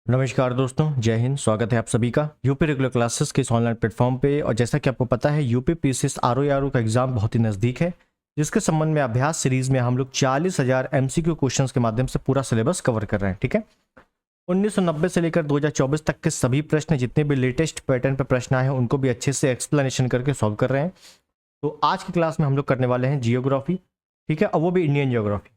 नमस्कार दोस्तों, जय हिंद। स्वागत है आप सभी का यूपी रेगुलर क्लासेस के इस ऑनलाइन प्लेटफॉर्म पे। और जैसा कि आपको पता है, यूपी पीसीएस आरओ का एग्जाम बहुत ही नज़दीक है, जिसके संबंध में अभ्यास सीरीज में हम लोग 40,000 एमसीक्यू क्वेश्चंस के माध्यम से पूरा सिलेबस कवर कर रहे हैं। ठीक है, 1990 से लेकर 2024 तक के सभी प्रश्न, जितने भी लेटेस्ट पैटर्न पर प्रश्न आए हैं, उनको भी अच्छे से एक्सप्लेनेशन करके सॉल्व कर रहे हैं। तो आज की क्लास में हम लोग करने वाले हैं जियोग्राफी। ठीक है, और वो भी इंडियन जियोग्राफी।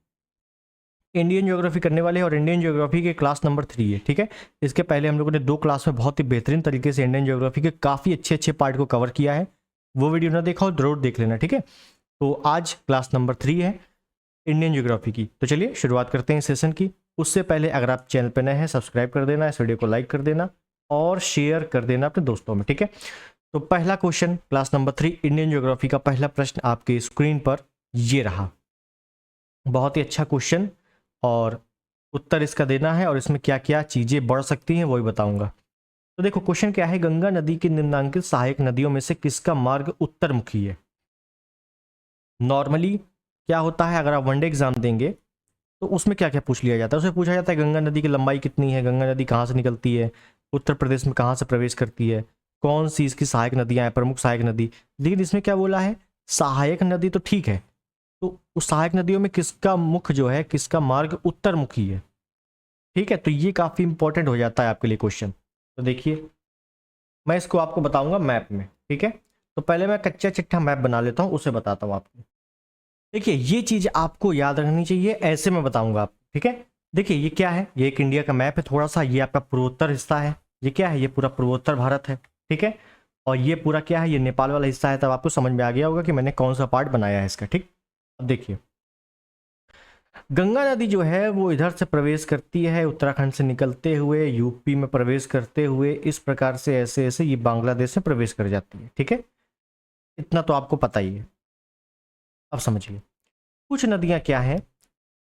इंडियन ज्योग्राफी करने वाले हैं और इंडियन ज्योग्राफी के क्लास नंबर 3 है। ठीक है, इसके पहले हम लोगों ने 2 क्लास में बहुत ही बेहतरीन तरीके से इंडियन ज्योग्राफी के काफ़ी अच्छे पार्ट को कवर किया है। वो वीडियो ना देखा हो जरूर देख लेना। ठीक है, तो आज क्लास नंबर 3 है इंडियन ज्योग्राफी की। तो चलिए शुरुआत करते हैं सेशन की। उससे पहले अगर आप चैनल पर नए हैं, सब्सक्राइब कर देना, इस वीडियो को लाइक कर देना और शेयर कर देना अपने दोस्तों में। ठीक है, तो पहला question class number 3 Indian geography का पहला प्रश्न आपके स्क्रीन पर ये रहा। बहुत ही अच्छा क्वेश्चन और उत्तर इसका देना है, और इसमें क्या क्या चीज़ें बढ़ सकती हैं वही बताऊंगा। तो देखो क्वेश्चन क्या है, गंगा नदी की निम्नांकित सहायक नदियों में से किसका मार्ग उत्तरमुखी है। नॉर्मली क्या होता है, अगर आप वनडे एग्जाम देंगे तो उसमें क्या क्या पूछ लिया जाता है, उसमें पूछा जाता है गंगा नदी की लंबाई कितनी है, गंगा नदी कहाँ से निकलती है, उत्तर प्रदेश में कहाँ से प्रवेश करती है, कौन सी इसकी सहायक नदियाँ हैं, प्रमुख सहायक नदी। लेकिन इसमें क्या बोला है, सहायक नदी तो ठीक है, तो उस सहायक नदियों में किसका मुख जो है, किसका मार्ग उत्तरमुखी है। ठीक है, तो ये काफ़ी इंपॉर्टेंट हो जाता है आपके लिए क्वेश्चन। तो देखिए मैं इसको आपको बताऊंगा मैप में। ठीक है, तो पहले मैं कच्चा चिट्ठा मैप बना लेता हूँ, उसे बताता हूँ आपको। देखिए ये चीज़ आपको याद रखनी चाहिए, ऐसे मैं बताऊंगा आप। ठीक है, देखिए ये क्या है, ये एक इंडिया का मैप है थोड़ा सा, ये आपका पूर्वोत्तर हिस्सा है। ये क्या है, ये पूरा पूर्वोत्तर भारत है। ठीक है, और ये पूरा क्या है, ये नेपाल वाला हिस्सा है। तब आपको समझ में आ गया होगा कि मैंने कौन सा पार्ट बनाया है इसका। ठीक, अब देखिए गंगा नदी जो है वो इधर से प्रवेश करती है, उत्तराखंड से निकलते हुए यूपी में प्रवेश करते हुए इस प्रकार से ऐसे ऐसे ये बांग्लादेश में प्रवेश कर जाती है। ठीक है, इतना तो आपको पता ही है। अब समझिए कुछ नदियां क्या हैं,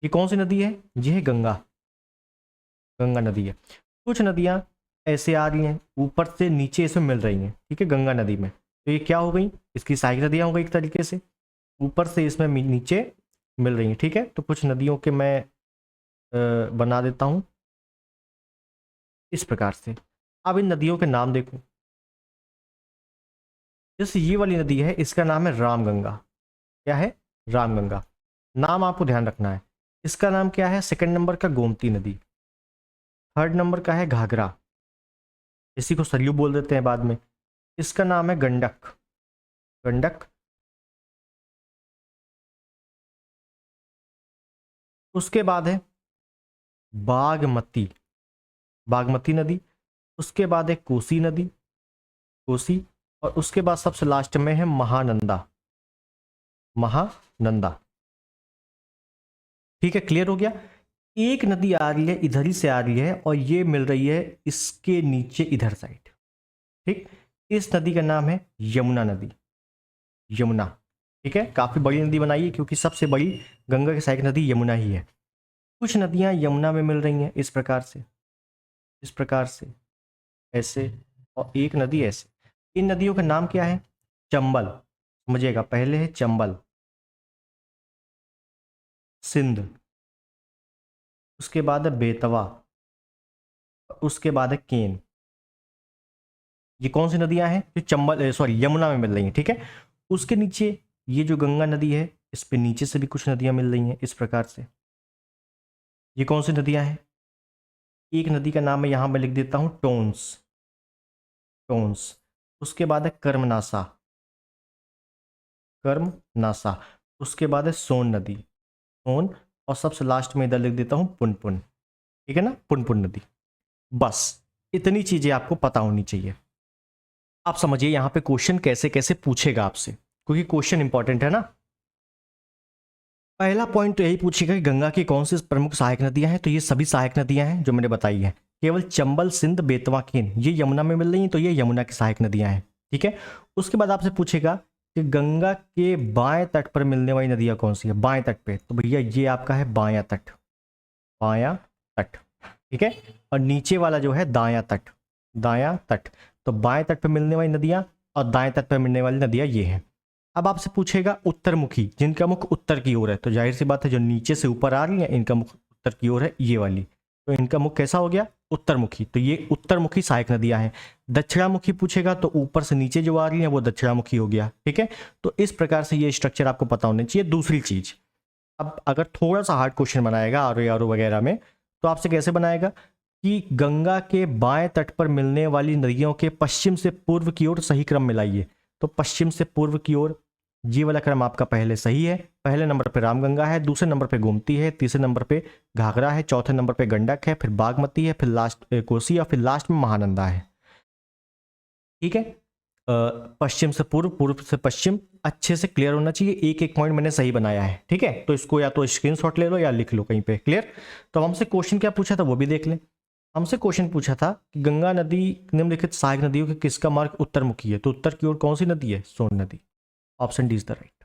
ये कौन सी नदी है, ये है गंगा, गंगा नदी है। कुछ नदियां ऐसे आ रही हैं, ऊपर से नीचे इसमें मिल रही हैं। ठीक है, गंगा नदी में तो ये क्या हो गई, इसकी सहायक नदियां हो गई एक तरीके से, ऊपर से इसमें नीचे मिल रही हैं। ठीक है, तो कुछ नदियों के मैं बना देता हूँ इस प्रकार से। अब इन नदियों के नाम देखो, जैसे ये वाली नदी है, इसका नाम है रामगंगा। क्या है, रामगंगा। नाम आपको ध्यान रखना है। इसका नाम क्या है, सेकंड नंबर का गोमती नदी, थर्ड नंबर का है घाघरा, इसी को सरयू बोल देते हैं बाद में। इसका नाम है गंडक, गंडक। उसके बाद है बागमती, बागमती नदी। उसके बाद है कोसी नदी, कोसी। और उसके बाद सबसे लास्ट में है महानंदा, महानंदा। ठीक है, क्लियर हो गया। एक नदी आ रही है इधर ही से आ रही है, और ये मिल रही है इसके नीचे इधर साइड। ठीक, इस नदी का नाम है यमुना नदी, यमुना। ठीक है, काफी बड़ी नदी बनाई है, क्योंकि सबसे बड़ी गंगा की सहायक नदी यमुना ही है। कुछ नदियां यमुना में मिल रही हैं इस प्रकार से, इस प्रकार से ऐसे, और एक नदी ऐसे। इन नदियों का नाम क्या है, चंबल। समझिएगा, पहले है चंबल, सिंध, उसके बाद है बेतवा, उसके बाद है केन। ये कौन सी नदियां हैं, जो चंबल सॉरी यमुना में मिल रही हैं। ठीक है, उसके नीचे ये जो गंगा नदी है, इस पे नीचे से भी कुछ नदियां मिल रही हैं इस प्रकार से। ये कौन सी नदियां हैं, एक नदी का नाम है यहां मैं लिख देता हूं टोन्स, टोन्स। उसके बाद है कर्मनासा, कर्मनासा। उसके बाद है सोन नदी, सोन। और सबसे लास्ट में इधर लिख देता हूं पुनपुन। ठीक है ना, पुनपुन नदी। बस इतनी चीजें आपको पता होनी चाहिए। आप समझिए यहाँ पे क्वेश्चन कैसे कैसे पूछेगा आपसे, क्योंकि क्वेश्चन इंपॉर्टेंट है ना। पहला पॉइंट तो यही पूछेगा कि गंगा की कौन सी प्रमुख सहायक नदियां हैं, तो ये सभी सहायक नदियां हैं जो मैंने बताई है। केवल चंबल, सिंध, बेतवा, केन ये यमुना में मिल रही हैं, तो ये यमुना की सहायक नदियां हैं। ठीक है, उसके बाद आपसे पूछेगा कि गंगा के बाएं तट पर मिलने वाली नदियां कौन सी है, बाएं तट पे, तो भैया ये आपका है बायां तट, बायां तट। ठीक है, और नीचे वाला जो है दायां तट, दायां तट। तो बाएं तट पर मिलने वाली नदियां और दाएं तट पर मिलने वाली नदियां ये हैं। अब आपसे पूछेगा उत्तरमुखी, जिनका मुख उत्तर की ओर है, तो जाहिर सी बात है जो नीचे से ऊपर आ रही है इनका मुख उत्तर की ओर है, ये वाली। तो इनका मुख कैसा हो गया, उत्तरमुखी। तो ये उत्तरमुखी सहायक नदियां हैं। दक्षिणामुखी पूछेगा तो ऊपर से नीचे जो आ रही है वो दक्षिणामुखी हो गया, ठीक है। तो इस प्रकार से ये स्ट्रक्चर आपको पता होना चाहिए। दूसरी चीज, अब अगर थोड़ा सा हार्ड क्वेश्चन बनाएगा आर वगैरह में, तो आपसे कैसे बनाएगा कि गंगा के बाएं तट पर मिलने वाली नदियों के पश्चिम से पूर्व की ओर सही क्रम मिलाइए। तो पश्चिम से पूर्व की ओर ये वाला क्रम आपका पहले सही है। पहले नंबर पे रामगंगा है, दूसरे नंबर पे गोमती है, तीसरे नंबर पे घाघरा है, चौथे नंबर पे गंडक है, फिर बागमती है, फिर लास्ट कोसी, और फिर लास्ट में महानंदा है, ठीक है। पश्चिम से पूर्व, पूर्व से पश्चिम, अच्छे से क्लियर होना चाहिए। एक एक पॉइंट मैंने सही बनाया है, ठीक है। तो इसको या तो स्क्रीनशॉट ले लो या लिख लो कहीं पे, क्लियर। तो हमसे क्वेश्चन क्या पूछा था वो भी देख लें। हमसे क्वेश्चन पूछा था कि गंगा नदी निम्नलिखित सहायक नदियों के किसका मार्ग उत्तरमुखी है। तो उत्तर की ओर कौन सी नदी है, सोन नदी। Option D is the right.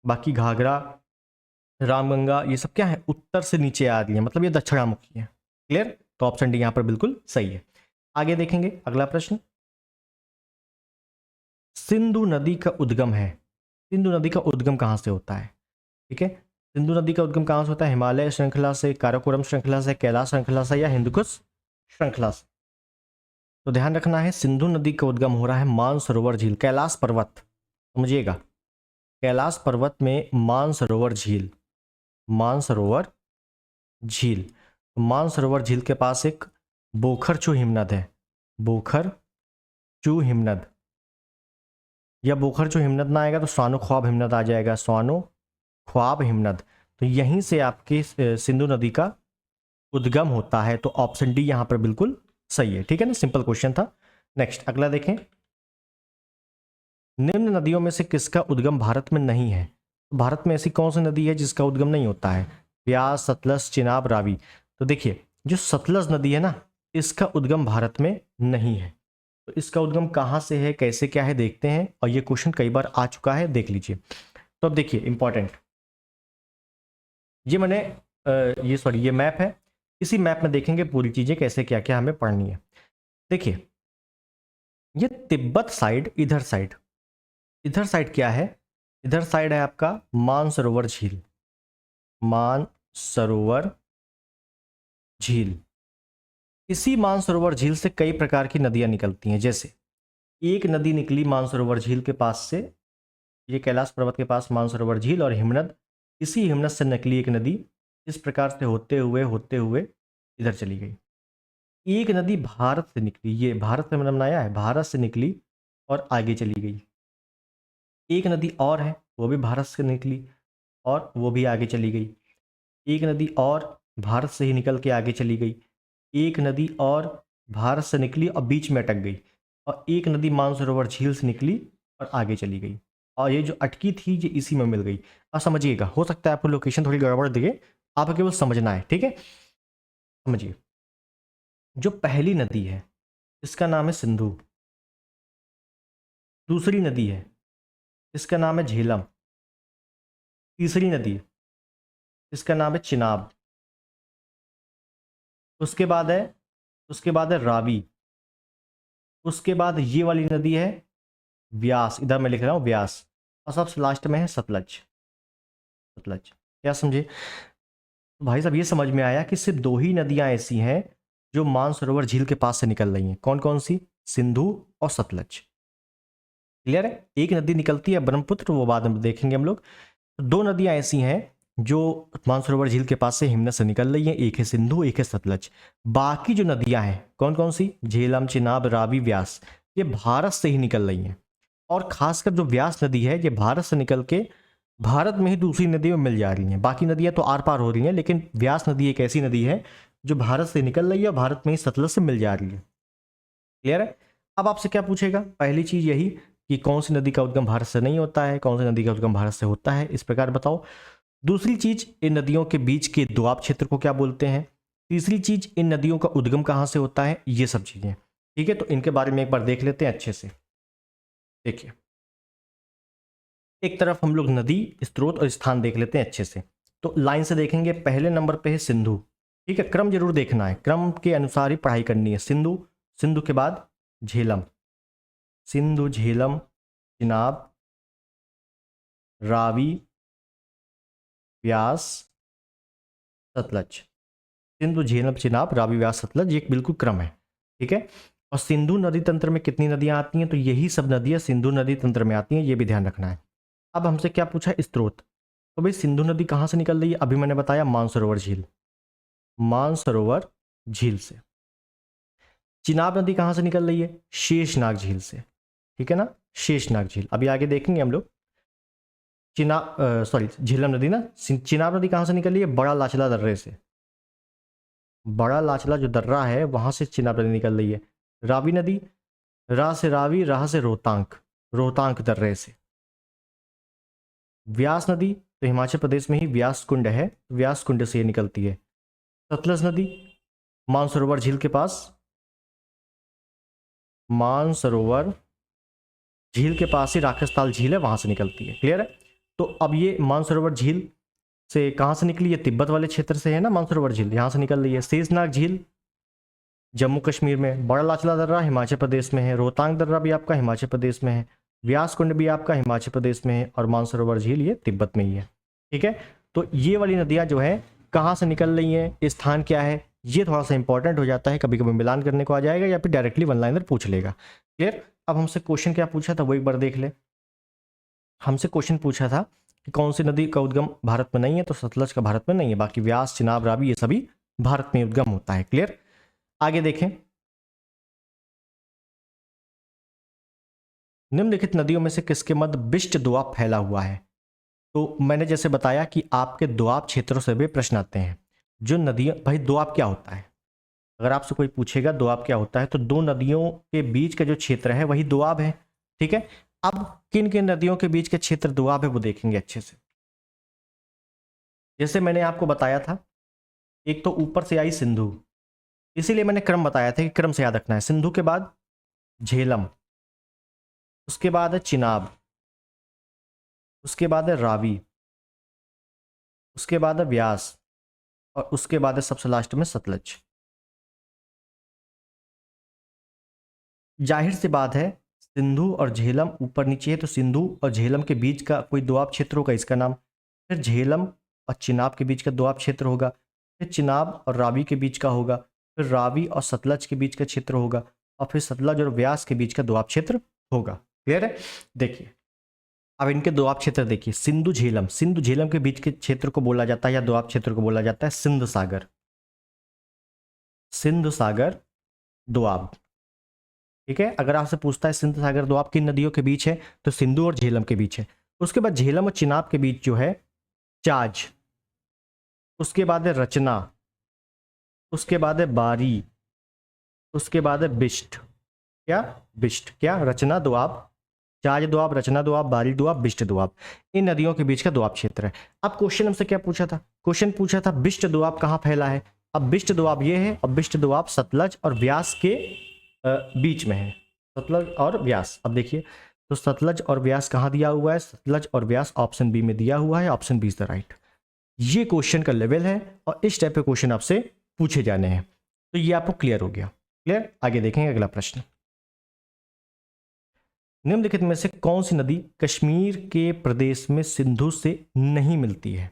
बाकी घाघरा, रामगंगा, ये सब क्या है, उत्तर से नीचे आ रही है, मतलब ये दक्षिणामुखी है, क्लियर। तो ऑप्शन डी यहां पर बिल्कुल सही है। आगे देखेंगे अगला प्रश्न। सिंधु नदी का उद्गम है, सिंधु नदी का उद्गम कहां से होता है, ठीक है। सिंधु नदी का उद्गम कहां से होता है, हिमालय श्रृंखला से, काराकोरम श्रृंखला से, कैलाश श्रृंखला से, या हिंदुकुश श्रृंखला से। तो ध्यान रखना है, सिंधु नदी का उद्गम हो रहा है मानसरोवर झील, कैलाश पर्वत, समझिएगा। कैलाश पर्वत में मानसरोवर झील, मानसरोवर झील, मानसरोवर झील के पास एक बोखरचू हिमनद है, बोखरचू हिमनद, या बोखरचू हिमनद ना आएगा तो स्वानो ख्वाब हिमनद आ जाएगा, स्वानो ख्वाब हिमनद। तो यहीं से आपकी सिंधु नदी का उद्गम होता है। तो ऑप्शन डी यहां पर बिल्कुल सही है, ठीक है ना, सिंपल क्वेश्चन था। नेक्स्ट अगला देखें। निम्न नदियों में से किसका उद्गम भारत में नहीं है। भारत में ऐसी कौन सी नदी है जिसका उद्गम नहीं होता है, ब्यास, सतलज, चिनाब, रावी। तो देखिए, जो सतलज नदी है ना, इसका उद्गम भारत में नहीं है। तो इसका उद्गम कहां से है, कैसे क्या है, देखते हैं। और ये क्वेश्चन कई बार आ चुका है, देख लीजिए। तो अब देखिए इंपॉर्टेंट, ये मैंने ये मैप है। इसी मैप में देखेंगे पूरी चीजें कैसे क्या क्या हमें पढ़नी है। देखिए, ये तिब्बत साइड, इधर साइड क्या है, इधर साइड है आपका मानसरोवर झील, मानसरोवर झील। इसी मानसरोवर झील से कई प्रकार की नदियां निकलती हैं। जैसे एक नदी निकली मानसरोवर झील के पास से, ये कैलाश पर्वत के पास मानसरोवर झील और हिमनद, इसी हिमनद से निकली एक नदी, इस प्रकार से होते हुए इधर चली गई। एक नदी भारत से निकली, ये भारत से मतलब बनाया है, भारत से निकली और आगे चली गई। एक नदी और है, वो भी भारत से निकली और वो भी आगे चली गई। एक नदी और भारत से ही निकल के आगे चली गई। एक नदी और भारत से निकली और बीच में अटक गई। और एक नदी मानसरोवर झील से निकली और आगे चली गई। और ये जो अटकी थी ये इसी में मिल गई। अब समझिएगा, हो सकता है आपको लोकेशन थोड़ी गड़बड़ दिखे, आपको केवल समझना है, ठीक है। समझिए, जो पहली नदी है इसका नाम है सिंधु, दूसरी नदी है इसका नाम है झेलम, तीसरी नदी इसका नाम है चिनाब, उसके बाद है रावी, उसके बाद ये वाली नदी है व्यास, इधर मैं लिख रहा हूँ व्यास, और सबसे लास्ट में है सतलज। सतलज क्या समझे, तो भाई साहब ये समझ में आया कि सिर्फ दो ही नदियां ऐसी हैं जो मानसरोवर झील के पास से निकल रही हैं। कौन कौन सी, सिंधु और सतलज, क्लियर है। एक नदी निकलती है ब्रह्मपुत्र, वो बाद में देखेंगे हम लोग। दो नदियां ऐसी हैं जो मानसरोवर झील के पास से हिमनद से निकल रही हैं, एक है सिंधु, एक है सतलज। बाकी जो नदियां हैं कौन कौन सी, झेलम, चिनाब, रावी, व्यास, ये भारत से ही निकल रही हैं। और खासकर जो व्यास नदी है ये भारत से निकल के भारत में ही दूसरी नदी में मिल जा रही हैं। बाकी नदियां तो आर पार हो रही हैं, लेकिन व्यास नदी एक ऐसी नदी है जो भारत से निकल रही है और भारत में ही सतलज से मिल जा रही है, क्लियर है। अब आपसे क्या पूछेगा, पहली चीज यही कि कौन सी नदी का उद्गम भारत से नहीं होता है, कौन सी नदी का उद्गम भारत से होता है, इस प्रकार बताओ। दूसरी चीज, इन नदियों के बीच के दोआब क्षेत्र को क्या बोलते हैं। तीसरी चीज, इन नदियों का उद्गम कहां से होता है, ये सब चीजें, ठीक है। तो इनके बारे में एक बार देख लेते हैं अच्छे से। देखिए, एक तरफ हम लोग नदी, स्रोत और स्थान देख लेते हैं अच्छे से। तो लाइन से देखेंगे, पहले नंबर पे है सिंधु, ठीक है। क्रम जरूर देखना है, क्रम के अनुसार ही पढ़ाई करनी है। सिंधु, सिंधु के बाद झेलम, सिंधु, झेलम, चिनाब, रावी, व्यास, सतलज, सिंधु, झेलम, चिनाब, रावी, व्यास, सतलज, ये एक बिल्कुल क्रम है, ठीक है। और सिंधु नदी तंत्र में कितनी नदियां आती हैं, तो यही सब नदियां सिंधु नदी तंत्र में आती हैं, ये भी ध्यान रखना है। अब हमसे क्या पूछा, स्रोत। तो भाई सिंधु नदी कहाँ से निकल रही है, अभी मैंने बताया मानसरोवर झील, मानसरोवर झील से। चिनाब नदी कहाँ से निकल रही है, शेषनाग झील से, ठीक है ना, शेषनाग झील। अभी आगे देखेंगे हम लोग। झेलम नदी ना, चिनाब नदी कहाँ से निकल रही है, बड़ा लाचला दर्रे से, बड़ा लाचला जो दर्रा है वहां से चिनाब नदी निकल रही है। रावी नदी, रा से रावी, राह से रोहतांग, रोहतांग दर्रे से। व्यास नदी तो हिमाचल प्रदेश में ही व्यास कुंड है, व्यास कुंड से ये निकलती है। सतलज नदी मानसरोवर झील के पास, मानसरोवर झील के पास ही राक्षसताल झील है, वहां से निकलती है, क्लियर है। तो अब ये मानसरोवर झील से कहां से निकली है, तिब्बत वाले क्षेत्र से है ना मानसरोवर झील, यहां से निकल रही है। शेषनाग झील जम्मू कश्मीर में, बड़ा लाचला दर्रा हिमाचल प्रदेश में है, रोहतांग दर्रा भी आपका हिमाचल प्रदेश में है, व्यास कुंड भी आपका हिमाचल प्रदेश में है, और मानसरोवर झील ये तिब्बत में ही है, ठीक है। तो ये वाली नदियां जो है कहाँ से निकल रही हैं, स्थान क्या है, ये थोड़ा सा इंपॉर्टेंट हो जाता है, कभी कभी मिलान करने को आ जाएगा या फिर डायरेक्टली वन लाइनर पूछ लेगा, क्लियर। अब हमसे क्वेश्चन क्या पूछा था वो एक बार देख ले। हमसे क्वेश्चन पूछा था कि कौन सी नदी का उद्गम भारत में नहीं है, तो सतलज का भारत में नहीं है, बाकी व्यास, चिनाब, रावी ये सभी भारत में उद्गम होता है, क्लियर। आगे देखें, निम्नलिखित नदियों में से किसके मध्य विशिष्ट दोआब फैला हुआ है। तो मैंने जैसे बताया कि आपके दोआब क्षेत्रों से भी प्रश्न आते हैं। जो नदियां, भाई दोआब क्या होता है, अगर आपसे कोई पूछेगा दोआब क्या होता है, तो दो नदियों के बीच का जो क्षेत्र है वही दोआब है, ठीक है। अब किन किन नदियों के बीच के क्षेत्र दोआब है वो देखेंगे अच्छे से। जैसे मैंने आपको बताया था, एक तो ऊपर से आई सिंधु, इसीलिए मैंने क्रम बताया था कि क्रम से याद रखना है। सिंधु के बाद झेलम, उसके बाद है चिनाब, उसके बाद है रावी, उसके बाद है व्यास, और उसके बाद है सबसे लास्ट में सतलज। जाहिर सी बात है सिंधु और झेलम ऊपर नीचे है, तो सिंधु और झेलम के बीच का कोई दोआब क्षेत्र होगा, इसका नाम। फिर झेलम और चिनाब के बीच का दोआब क्षेत्र होगा, फिर चिनाब और रावी के बीच का होगा, फिर रावी और सतलज के बीच का क्षेत्र होगा, और फिर सतलज और व्यास के बीच का दोआब क्षेत्र होगा, क्लियर है। देखिए अब इनके दोआब क्षेत्र देखिए, सिंधु झेलम, सिंधु झेलम के बीच के क्षेत्र को बोला जाता है या दोआब क्षेत्र को बोला जाता है सिंध सागर, सिंध सागर दोआब, ठीक है। अगर आपसे पूछता है सिंध सागर दोआब किन नदियों के बीच है, तो सिंधु और झेलम के बीच है। उसके बाद झेलम और चिनाब के बीच जो है चाज, उसके बाद है रचना, उसके बाद है बारी, उसके बाद है बिष्ट। क्या बिष्ट, क्या रचना दोआब, चाज दोआब, रचना दोआब, बारी दोआब, बिष्ट दोआब, इन नदियों के बीच का दोआब क्षेत्र है। अब क्वेश्चन हमसे क्या पूछा था, क्वेश्चन पूछा था बिष्ट दोआब कहाँ फैला है। अब बिष्ट दोआब ये है, और बिष्ट दोआब सतलज और व्यास के बीच में है, सतलज और व्यास। अब देखिए तो सतलज और व्यास कहाँ दिया हुआ है, सतलज और व्यास ऑप्शन बी में दिया हुआ है, option B is the right. ये क्वेश्चन का लेवल है और इस टाइप के क्वेश्चन आपसे पूछे जाने हैं, तो ये आपको क्लियर हो गया, क्लियर। आगे देखेंगे अगला प्रश्न। निम्नलिखित में से कौन सी नदी कश्मीर के प्रदेश में सिंधु से नहीं मिलती है,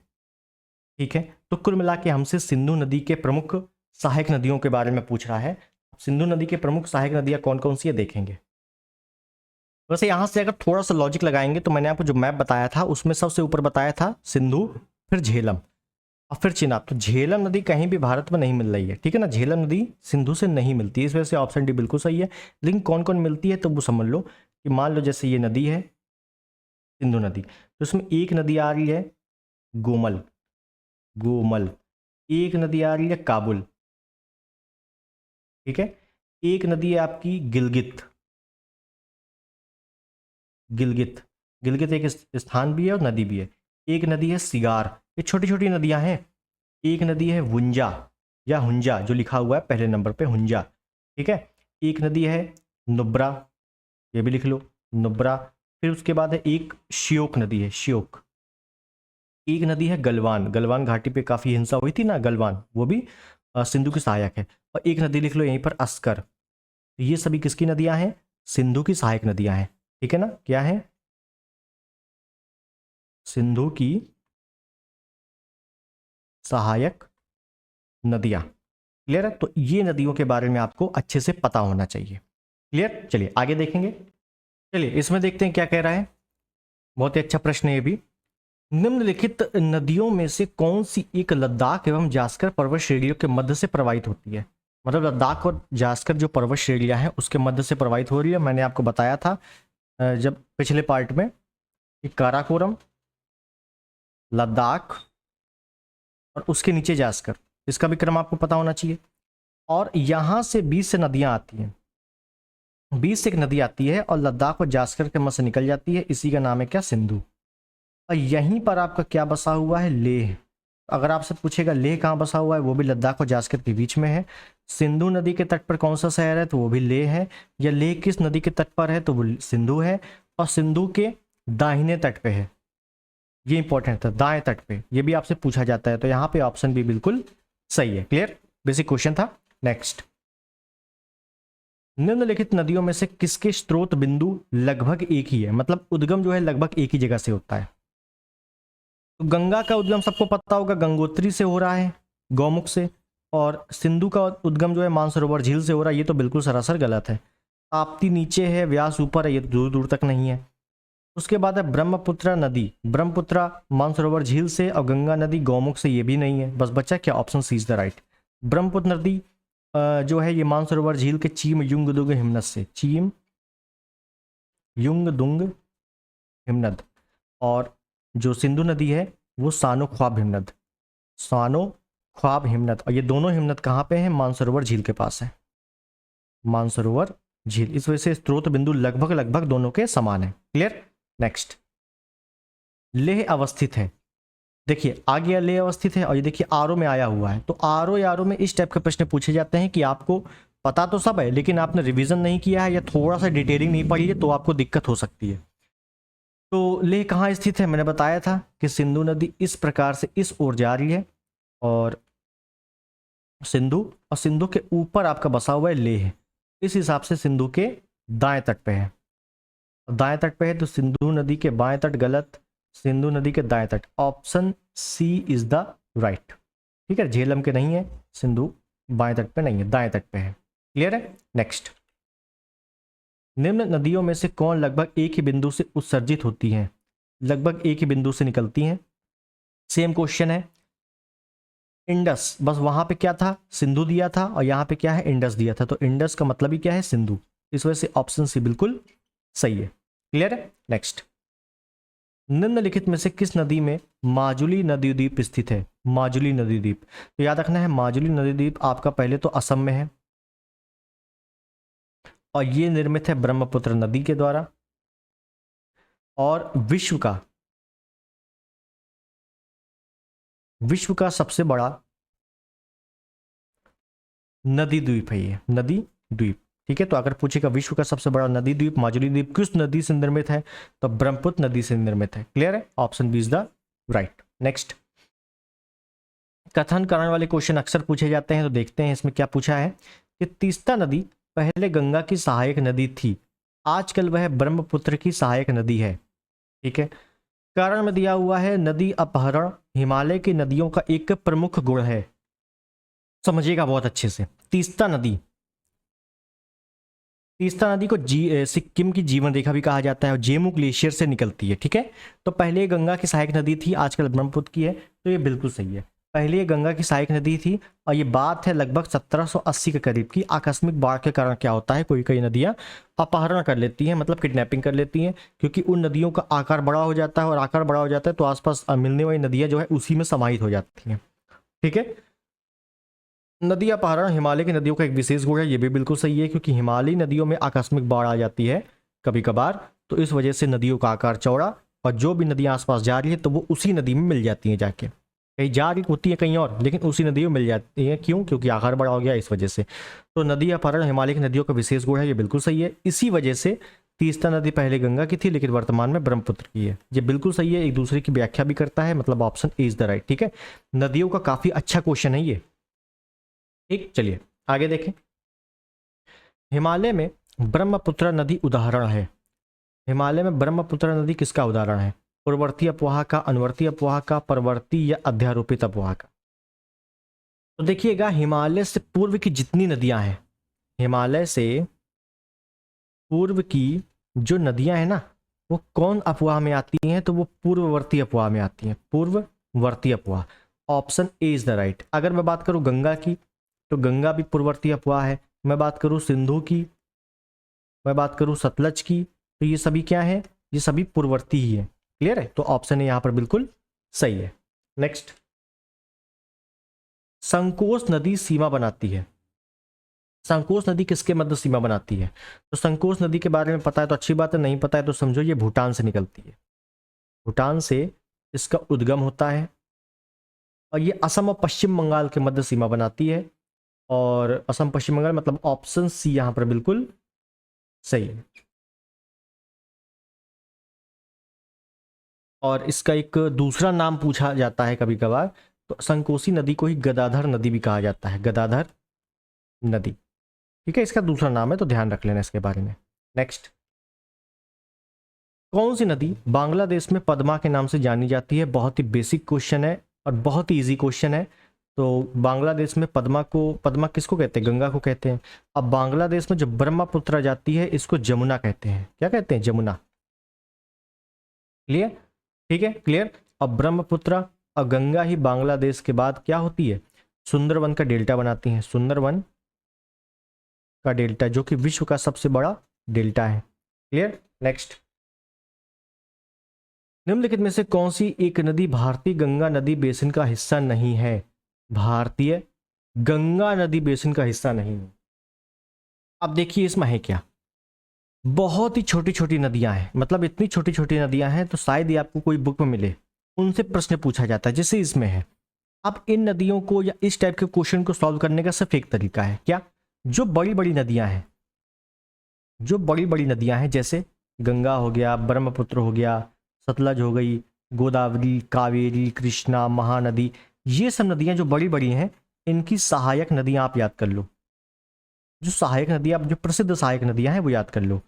ठीक है। तो कुल मिला के हमसे सिंधु नदी के प्रमुख सहायक नदियों के बारे में पूछ रहा है। सिंधु नदी के प्रमुख सहायक नदियां कौन कौन सी है देखेंगे। वैसे यहां से अगर थोड़ा सा लॉजिक लगाएंगे तो मैंने आपको जो मैप बताया था उसमें सबसे ऊपर बताया था सिंधु, फिर झेलम और फिर चिनाब। तो झेलम नदी कहीं भी भारत में नहीं मिल रही है, ठीक है ना, झेलम नदी सिंधु से नहीं मिलती है, इस वजह से ऑप्शन डी बिल्कुल सही है। लेकिन कौन कौन मिलती है तो वो समझ लो कि मान लो जैसे ये नदी है सिंधु नदी, तो इसमें एक नदी आ रही है गोमल, गोमल, एक नदी आ रही है काबुल, ठीक है, एक नदी है आपकी गिलगित, गिलगित, गिलगित एक स्थान भी है और नदी भी है। एक नदी है सिगार, ये छोटी छोटी नदियां हैं। एक नदी है वुंजा या हुंजा, जो लिखा हुआ है पहले नंबर पे हुंजा, ठीक है। एक नदी है नुब्रा, ये भी लिख लो नुब्रा। फिर उसके बाद है एक श्योक नदी है, श्योक। एक नदी है गलवान, गलवान घाटी पे काफी हिंसा हुई थी ना, गलवान, वो भी सिंधु की सहायक है। और एक नदी लिख लो यहीं पर अस्कर। ये सभी किसकी नदियां हैं, सिंधु की सहायक नदियां हैं, ठीक है ना। क्या है, सिंधु की सहायक नदियां, क्लियर है? तो ये नदियों के बारे में आपको अच्छे से पता होना चाहिए। क्लियर? चलिए आगे देखेंगे। चलिए इसमें देखते हैं क्या कह रहा है। बहुत ही अच्छा प्रश्न है ये भी। निम्नलिखित नदियों में से कौन सी एक लद्दाख एवं जास्कर पर्वत श्रेणियों के मध्य से प्रवाहित होती है? मतलब लद्दाख और जास्कर जो पर्वत श्रेणियां हैं उसके मध्य से प्रवाहित हो रही है। मैंने आपको बताया था जब पिछले पार्ट में कि काराकोरम, लद्दाख और उसके नीचे जास्कर, इसका भी क्रम आपको पता होना चाहिए। और यहां से 20 से नदियां आती हैं, 20 से एक नदी आती है और लद्दाख और जास्कर के मध्य से निकल जाती है। इसी का नाम है क्या? सिंधु। और यहीं पर आपका क्या बसा हुआ है? लेह। अगर आपसे पूछेगा लेह कहाँ बसा हुआ है, वो भी लद्दाख और जास्कर के बीच में है। सिंधु नदी के तट पर कौन सा शहर है, तो वो भी लेह है। या लेह किस नदी के तट पर है, तो वो सिंधु है। और सिंधु के दाहिने तट पे है, ये इंपॉर्टेंट था, दाएं तट पे, ये भी आपसे पूछा जाता है। तो यहाँ पे ऑप्शन भी बिल्कुल सही है। क्लियर? बेसिक क्वेश्चन था। नेक्स्ट, निम्नलिखित नदियों में से किसके स्रोत बिंदु लगभग एक ही है? मतलब उद्गम जो है लगभग एक ही जगह से होता है। तो गंगा का उद्गम सबको पता होगा, गंगोत्री से हो रहा है, गौमुख से। और सिंधु का उद्गम जो है मानसरोवर झील से हो रहा है। ये तो बिल्कुल सरासर गलत है। ताप्ती नीचे है, व्यास ऊपर है, ये दूर दूर तक नहीं है। उसके बाद है ब्रह्मपुत्र नदी, ब्रह्मपुत्र मानसरोवर झील से, और गंगा नदी गौमुख से, ये भी नहीं है। बस बचा क्या? Option C is the right. Brahmaputra नदी जो है ये मानसरोवर झील के चीम युंग दुंग हिमनद से, चीम युंग दुंग हिमनद। और जो सिंधु नदी है वो सानो ख्वाब हिमनद, सानो ख्वाब हिमनद। और ये दोनों हिमनद कहाँ पे हैं? मानसरोवर झील के पास है, मानसरोवर झील। इस वजह से स्रोत बिंदु लगभग लगभग दोनों के समान है। क्लियर? नेक्स्ट, लेह अवस्थित है। देखिए आ गया लेह अवस्थित है, और ये देखिए आरओ में आया हुआ है। तो आरओ में इस टाइप के प्रश्न पूछे जाते हैं कि आपको पता तो सब है लेकिन आपने रिवीजन नहीं किया है या थोड़ा सा डिटेलिंग नहीं पढ़ी है, तो आपको दिक्कत हो सकती है। तो लेह कहाँ स्थित है? मैंने बताया था कि सिंधु नदी इस प्रकार से इस ओर जा रही है, और सिंधु के ऊपर आपका बसा हुआ है लेह। इस हिसाब से सिंधु के दाएं तट पे है, दाएं तट पे है। तो सिंधु नदी के बाएं तट गलत, सिंधु नदी के दाएं तट। Option C is the right. ठीक है, झेलम के नहीं है, सिंधु बाएं तट पे नहीं है, दाएं तट पे है। क्लियर है? नेक्स्ट, निम्न नदियों में से कौन लगभग एक ही बिंदु से उत्सर्जित होती हैं? लगभग एक ही बिंदु से निकलती हैं। सेम क्वेश्चन है। इंडस, बस वहां पे क्या था? सिंधु दिया था, और यहाँ पे क्या है? इंडस दिया था। तो इंडस का मतलब ही क्या है? सिंधु। इस वजह से ऑप्शन सी बिल्कुल सही है। क्लियर है? नेक्स्ट, निम्नलिखित में से किस नदी में माजुली नदी द्वीप स्थित है? माजुली नदी द्वीप, तो याद रखना है माजुली नदी द्वीप आपका पहले तो असम में है, और ये निर्मित है ब्रह्मपुत्र नदी के द्वारा। और विश्व का सबसे बड़ा नदी द्वीप है ये, नदी द्वीप। ठीक है, तो अगर पूछेगा विश्व का सबसे बड़ा नदी द्वीप माजुली द्वीप किस नदी से निर्मित है, तो ब्रह्मपुत्र नदी से निर्मित है। क्लियर है? Option B is the right. Next, कथन करने वाले क्वेश्चन अक्सर पूछे जाते हैं, तो देखते हैं इसमें क्या पूछा है कि तीस्ता नदी पहले गंगा की सहायक नदी थी, आजकल वह ब्रह्मपुत्र की सहायक नदी है। ठीक है, कारण में दिया हुआ है नदी अपहरण हिमालय की नदियों का एक प्रमुख गुण है। समझिएगा बहुत अच्छे से। तीस्ता नदी को सिक्किम की जीवन रेखा भी कहा जाता है, और जेमू ग्लेशियर से निकलती है। ठीक है, तो पहले गंगा की सहायक नदी थी, आजकल ब्रह्मपुत्र की है। तो ये बिल्कुल सही है, पहले ये गंगा की सहायक नदी थी। और ये बात है लगभग 1780 के करीब की। आकस्मिक बाढ़ के कारण क्या होता है, कोई कई नदियां अपहरण कर लेती हैं, मतलब किडनैपिंग कर लेती हैं, क्योंकि उन नदियों का आकार बड़ा हो जाता है, और आकार बड़ा हो जाता है तो आसपास मिलने वाली नदियां जो है उसी में समाहित हो जाती हैं। ठीक है, नदी अपहरण हिमालय की नदियों का एक विशेष गुण है, ये भी बिल्कुल सही है, क्योंकि हिमालयी नदियों में आकस्मिक बाढ़ आ जाती है कभी कभार, तो इस वजह से नदियों का आकार चौड़ा, और जो भी नदियां आसपास जा रही है तो वो उसी नदी में मिल जाती हैं, जाके कहीं जा रही होती है कहीं और, लेकिन उसी नदी में मिल जाती है। क्यों? क्योंकि आकार बड़ा हो गया, इस वजह से। तो नदी अपहरण हिमालय की नदियों का विशेष गुण है, ये बिल्कुल सही है। इसी वजह से तीस्ता नदी पहले गंगा की थी लेकिन वर्तमान में ब्रह्मपुत्र की है, ये बिल्कुल सही है। एक दूसरे की व्याख्या भी करता है, मतलब option A is the right. ठीक है, नदियों का काफी अच्छा क्वेश्चन है ये। ठीक, चलिए आगे देखें। हिमालय में ब्रह्मपुत्र नदी उदाहरण है। हिमालय में ब्रह्मपुत्र नदी किसका उदाहरण है? पूर्ववर्ती अपवाह का, अनुवर्ती अपवाह का, परवर्ती या अध्यारोपित अपवाह का? तो देखिएगा, हिमालय से पूर्व की जितनी नदियां हैं, हिमालय से पूर्व की जो नदियां हैं ना, वो कौन अफवाह में आती हैं? तो वो पूर्ववर्ती अफवाह में आती हैं, पूर्ववर्ती अफवाह। Option A is the right. अगर मैं बात करूं गंगा की, तो गंगा भी पूर्ववर्ती अफवाह है। मैं बात करूं सिंधु की, मैं बात करूं सतलज की, तो ये सभी क्या है? ये सभी पूर्ववर्ती ही है। क्लियर है? तो ऑप्शन ए यहां पर बिल्कुल सही है। नेक्स्ट, संकोच नदी सीमा बनाती है। संकोच नदी किसके मध्य सीमा बनाती है? तो संकोच नदी के बारे में पता है तो अच्छी बात है, नहीं पता है तो समझो ये भूटान से निकलती है। भूटान से इसका उद्गम होता है और ये असम और पश्चिम बंगाल के मध्य सीमा बनाती है। और असम पश्चिम बंगाल मतलब ऑप्शन सी यहां पर बिल्कुल सही है। और इसका एक दूसरा नाम पूछा जाता है कभी कभार, तो संकोसी नदी को ही गदाधर नदी भी कहा जाता है, गदाधर नदी। ठीक है, इसका दूसरा नाम है, तो ध्यान रख लेना इसके बारे में। नेक्स्ट, कौन सी नदी बांग्लादेश में पद्मा के नाम से जानी जाती है? बहुत ही बेसिक क्वेश्चन है और बहुत ही इजी क्वेश्चन है। तो बांग्लादेश में पद्मा किसको कहते हैं? गंगा को कहते हैं। अब बांग्लादेश में जो ब्रह्मपुत्र जाती है इसको जमुना कहते हैं। क्या कहते हैं? जमुना। क्लियर? ठीक है, क्लियर। अब ब्रह्मपुत्र और गंगा ही बांग्लादेश के बाद क्या होती है? सुंदरवन का डेल्टा बनाती हैं। सुंदरवन का डेल्टा, जो कि विश्व का सबसे बड़ा डेल्टा है। क्लियर? नेक्स्ट, निम्नलिखित में से कौन सी एक नदी भारतीय गंगा नदी बेसिन का हिस्सा नहीं है? भारतीय गंगा नदी बेसिन का हिस्सा नहीं है। अब देखिए इसमें है क्या, बहुत ही छोटी छोटी नदियां हैं, मतलब इतनी छोटी छोटी नदियां हैं तो शायद ही आपको कोई बुक में मिले, उनसे प्रश्न पूछा जाता है जैसे इसमें है। अब इन नदियों को या इस टाइप के क्वेश्चन को सॉल्व करने का सिर्फ एक तरीका है, क्या? जो बड़ी बड़ी नदियां हैं, जो बड़ी बड़ी नदियां हैं, जैसे गंगा हो गया, ब्रह्मपुत्र हो गया, सतलज हो गई, गोदावरी, कावेरी, कृष्णा, महानदी, ये सब नदियां जो बड़ी बड़ी हैं, इनकी सहायक नदियां आप याद कर लो। जो सहायक नदियां, जो प्रसिद्ध सहायक नदियां हैं वो याद कर लो।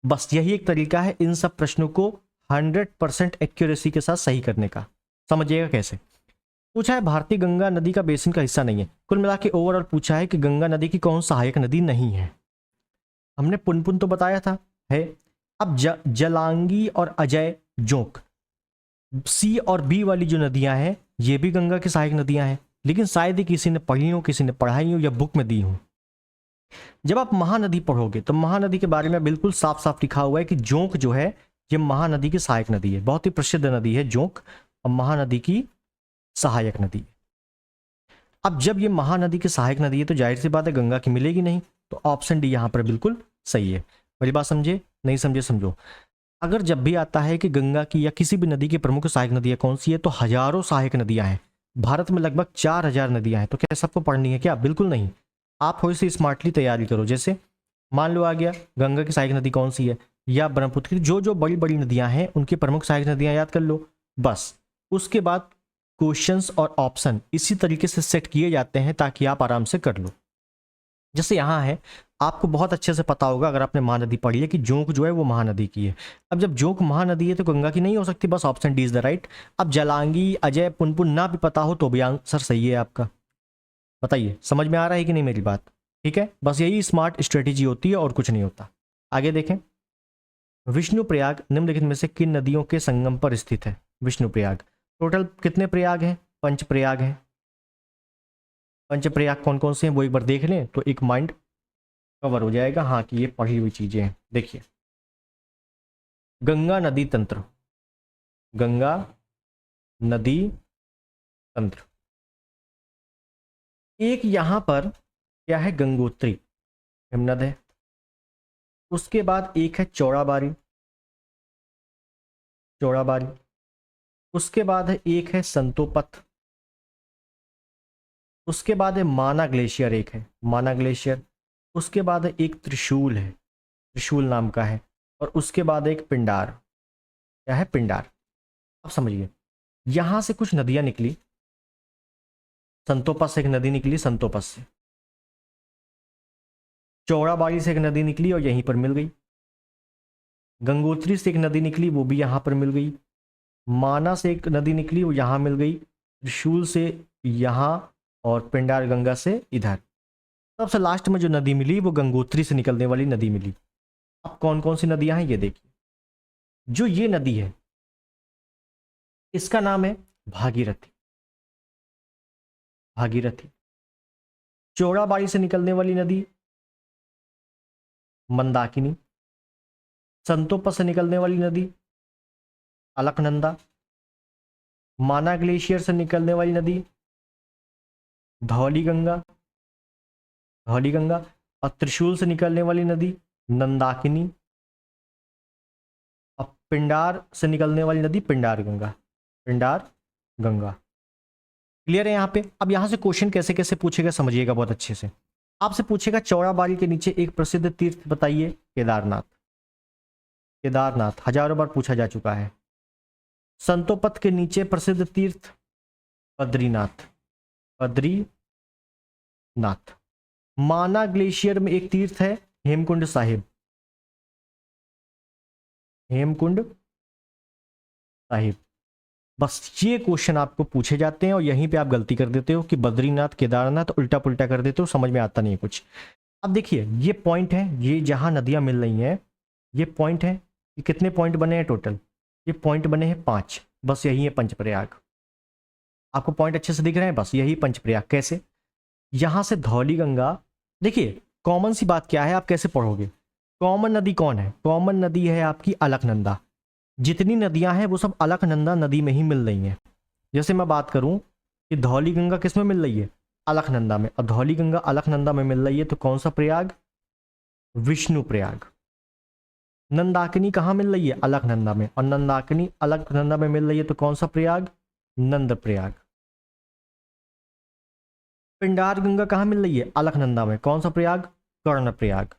बस यही एक तरीका है इन सब प्रश्नों को 100% एक्यूरेसी के साथ सही करने का। समझिएगा कैसे। पूछा है भारतीय गंगा नदी का बेसिन का हिस्सा नहीं है। कुल मिला के ओवरऑल पूछा है कि गंगा नदी की कौन सहायक नदी नहीं है। हमने पुनपुन तो बताया था है। अब जलांगी और अजय जोक, सी और बी वाली जो नदियां हैं ये भी गंगा की सहायक नदियां हैं, लेकिन शायद ही किसी ने पढ़ी हो, किसी ने पढ़ाई हो या बुक में दी हो। जब आप महानदी पढ़ोगे तो महानदी के बारे में बिल्कुल साफ साफ लिखा हुआ है कि जोंक जो है ये महानदी की सहायक नदी है, बहुत ही प्रसिद्ध नदी है जोंक, और महानदी की सहायक नदी है। अब जब ये महानदी की सहायक नदी है तो जाहिर सी बात है गंगा की मिलेगी नहीं, तो ऑप्शन डी यहां पर बिल्कुल सही है। मेरी बात समझे? नहीं समझे समझो। अगर जब भी आता है कि गंगा की या किसी भी नदी की प्रमुख सहायक नदियां कौन सी है, तो हजारों सहायक नदियां हैं। भारत में लगभग 4000 नदियां हैं। तो क्या सबको पढ़नी है क्या? बिल्कुल नहीं। आप थोड़ी सी स्मार्टली तैयारी करो। जैसे मान लो आ गया गंगा की सहायक नदी कौन सी है या ब्रह्मपुत्र की, जो जो बड़ी बड़ी नदियां हैं उनकी प्रमुख सहायक नदियां याद कर लो। बस उसके बाद क्वेश्चंस और ऑप्शन इसी तरीके से सेट किए जाते हैं ताकि आप आराम से कर लो। जैसे यहाँ है, आपको बहुत अच्छे से पता होगा अगर आपने महानदी पढ़ी है कि जोंक जो है वो महानदी की है। अब जब जोंक महानदी है तो गंगा की नहीं हो सकती, बस option D is the right. अब जलांगी, अजय, पुनपुन ना भी पता हो तो भी आंसर सही है आपका। बताइए समझ में आ रहा है कि नहीं मेरी बात? ठीक है, बस यही स्मार्ट स्ट्रेटेजी होती है और कुछ नहीं होता। आगे देखें, विष्णुप्रयाग निम्नलिखित में से किन नदियों के संगम पर स्थित है? विष्णुप्रयाग, टोटल कितने प्रयाग हैं? 5 प्रयाग हैं। 5 प्रयाग कौन कौन से हैं वो एक बार देख लें तो एक माइंड कवर हो जाएगा, हाँ कि ये पढ़ी हुई चीजें हैं। देखिए, गंगा नदी तंत्र, गंगा नदी तंत्र, एक यहां पर क्या है? गंगोत्री हिमनद है। उसके बाद एक है चौड़ाबारी, चौड़ाबारी। उसके बाद है एक है संतोपथ। उसके बाद है माना ग्लेशियर, एक है माना ग्लेशियर। उसके बाद है एक त्रिशूल है, त्रिशूल नाम का है। और उसके बाद एक पिंडार, क्या है? पिंडार। अब समझिए, यहां से कुछ नदियां निकली, संतोपस से एक नदी निकली, संतोपस से चौड़ाबाड़ी से एक नदी निकली और यहीं पर मिल गई। गंगोत्री से एक नदी निकली, वो भी यहां पर मिल गई। माना से एक नदी निकली, वो यहां मिल गई। त्रिशूल से यहां और पिंडार गंगा से इधर। सबसे लास्ट में जो नदी मिली वो गंगोत्री से निकलने वाली नदी मिली। अब कौन कौन सी नदियां हैं ये देखिए। जो ये नदी है इसका नाम है भागीरथी। भागीरथी। चौड़ाबाड़ी से निकलने वाली नदी मंदाकिनी। संतोपा से निकलने वाली नदी अलकनंदा। माना ग्लेशियर से निकलने वाली नदी धौली गंगा। धौली गंगा। और त्रिशूल से निकलने वाली नदी नंदाकिनी। और पिंडार से निकलने वाली नदी पिंडार गंगा। पिंडार गंगा। क्लियर है यहाँ पे। अब यहाँ से क्वेश्चन कैसे कैसे पूछेगा समझिएगा बहुत अच्छे से। आपसे पूछेगा चौड़ाबाड़ी के नीचे एक प्रसिद्ध तीर्थ बताइए। केदारनाथ। केदारनाथ हजारों बार पूछा जा चुका है। संतोपत के नीचे प्रसिद्ध तीर्थ बद्रीनाथ। बद्रीनाथ। माना ग्लेशियर में एक तीर्थ है हेमकुंड साहिब। हेमकुंड साहिब। बस ये क्वेश्चन आपको पूछे जाते हैं और यहीं पे आप गलती कर देते हो कि बद्रीनाथ केदारनाथ उल्टा पुल्टा कर देते हो, समझ में आता नहीं है कुछ। अब देखिए ये पॉइंट है, ये जहां नदियां मिल रही हैं ये पॉइंट है। ये कितने पॉइंट बने हैं टोटल? ये पॉइंट बने हैं 5। बस यही है पंचप्रयाग। आपको पॉइंट अच्छे से दिख रहे हैं? बस यही पंचप्रयाग। कैसे? यहां से धौली गंगा। देखिए कॉमन सी बात क्या है, आप कैसे पढ़ोगे? कॉमन नदी कौन है? कॉमन नदी है आपकी अलकनंदा। जितनी नदियां हैं वो सब अलकनंदा नदी में ही मिल रही हैं। जैसे मैं बात करूं कि धौली गंगा किस में मिल रही है? अलकनंदा में। और धौली गंगा अलकनंदा में मिल रही है तो कौन सा प्रयाग? विष्णु प्रयाग। नंदाकिनी कहाँ मिल रही है? अलकनंदा में। और नंदाकिनी अलकनंदा में मिल रही है तो कौन सा प्रयाग? नंद प्रयाग। पिंडार गंगा कहाँ मिल रही है? अलकनंदा में। कौन सा प्रयाग? कर्ण प्रयाग।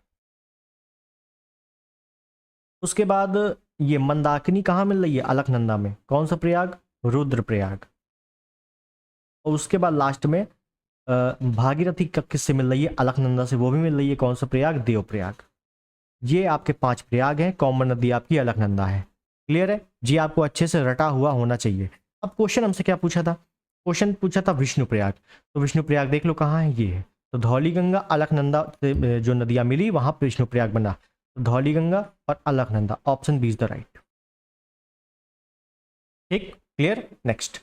उसके बाद ये मंदाकिनी कहाँ मिल रही है? अलकनंदा में। कौन सा प्रयाग? रुद्र प्रयाग। और उसके बाद लास्ट में भागीरथी किससे मिल रही है? अलकनंदा से। वो भी मिल रही है। कौन सा प्रयाग? देव प्रयाग। ये आपके 5 प्रयाग हैं। कॉमन नदी आपकी अलकनंदा है। क्लियर है जी? आपको अच्छे से रटा हुआ होना चाहिए। अब क्वेश्चन हमसे क्या पूछा था? क्वेश्चन पूछा था विष्णु प्रयाग। तो विष्णु प्रयाग देख लो कहाँ है, ये है। तो धौली गंगा अलकनंदा से जो नदियां मिली वहां पर विष्णु प्रयाग बना। तो धौली गंगा और Alaknanda, option B is the right. ठीक, क्लियर। नेक्स्ट।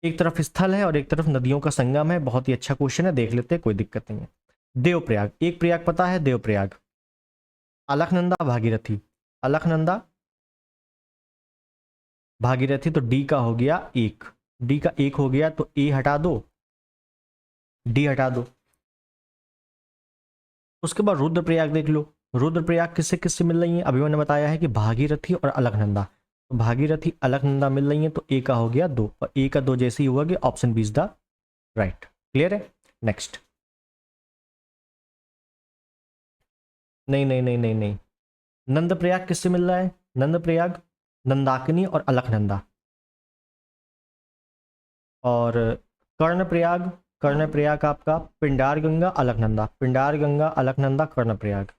एक तरफ स्थल है और एक तरफ नदियों का संगम है। बहुत ही अच्छा क्वेश्चन है, देख लेते हैं, कोई दिक्कत नहीं है। देवप्रयाग। एक प्रयाग पता है, देवप्रयाग। अलकनंदा भागीरथी। अलकनंदा भागीरथी। तो डी का हो गया 1। डी का 1 हो गया तो ए हटा दो, डी हटा दो। उसके बाद रुद्रप्रयाग देख लो। रुद्रप्रयाग किससे किससे मिल रही है? अभी मैंने बताया है कि भागीरथी और अलकनंदा। तो भागीरथी अलकनंदा मिल रही है तो ए का हो गया 2। और ए का 2 जैसे ही हुआ कि option B is the right. Clear है। नेक्स्ट। नहीं नहीं नहीं नहीं नहीं, नंद प्रयाग किससे मिल रहा है? नंद प्रयाग नंदाकिनी और अलकनंदा। और कर्ण प्रयाग, कर्ण प्रयाग आपका पिंडार गंगा अलकनंदा। पिंडार गंगा अलकनंदा कर्ण प्रयाग।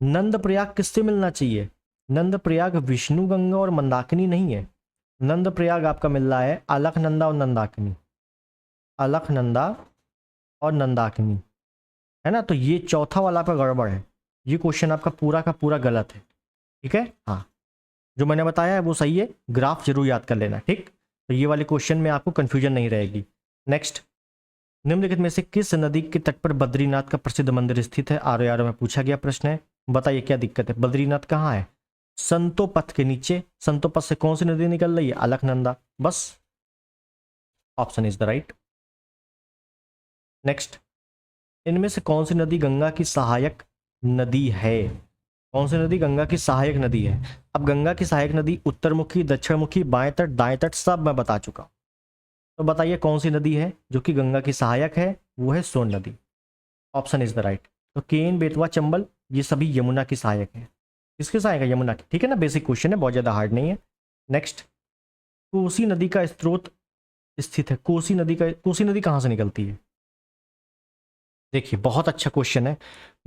नंद प्रयाग किससे मिलना चाहिए? नंद प्रयाग विष्णु गंगा और मंदाकिनी नहीं है। नंद प्रयाग आपका मिल रहा है अलकनंदा और नंदाकिनी। अलकनंदा और नंदाकिनी है ना। तो ये चौथा वाला आपका गड़बड़ है। ये क्वेश्चन आपका पूरा का पूरा गलत है। ठीक है। हाँ, जो मैंने बताया है वो सही है। ग्राफ जरूर याद कर लेना। ठीक, तो ये वाले क्वेश्चन में आपको कंफ्यूजन नहीं रहेगी। नेक्स्ट। निम्नलिखित में से किस नदी के तट पर बद्रीनाथ का प्रसिद्ध मंदिर स्थित है? ROR में पूछा गया प्रश्न है। बताइए क्या दिक्कत है? बद्रीनाथ कहाँ है? संतोपथ के नीचे। संतोपथ से कौन सी नदी निकल रही है? अलकनंदा। बस, option is the right. Next. इनमें से कौन सी नदी गंगा की सहायक नदी है? कौन सी नदी गंगा की सहायक नदी है? अब गंगा की सहायक नदी उत्तरमुखी, दक्षिणमुखी, बाएं तट, दाएं तट सब मैं बता चुका हूं। तो बताइए कौन सी नदी है जो कि गंगा की सहायक है? वो है सोन नदी। Option is the right. तो केन, बेतवा, चंबल ये सभी यमुना की सहायक है। किसके सहायक है? यमुना की। ठीक है ना, बेसिक क्वेश्चन है, बहुत ज्यादा हार्ड नहीं है। नेक्स्ट। कोसी नदी का स्रोत स्थित है। कोसी नदी कहाँ से निकलती है? देखिए बहुत अच्छा क्वेश्चन है।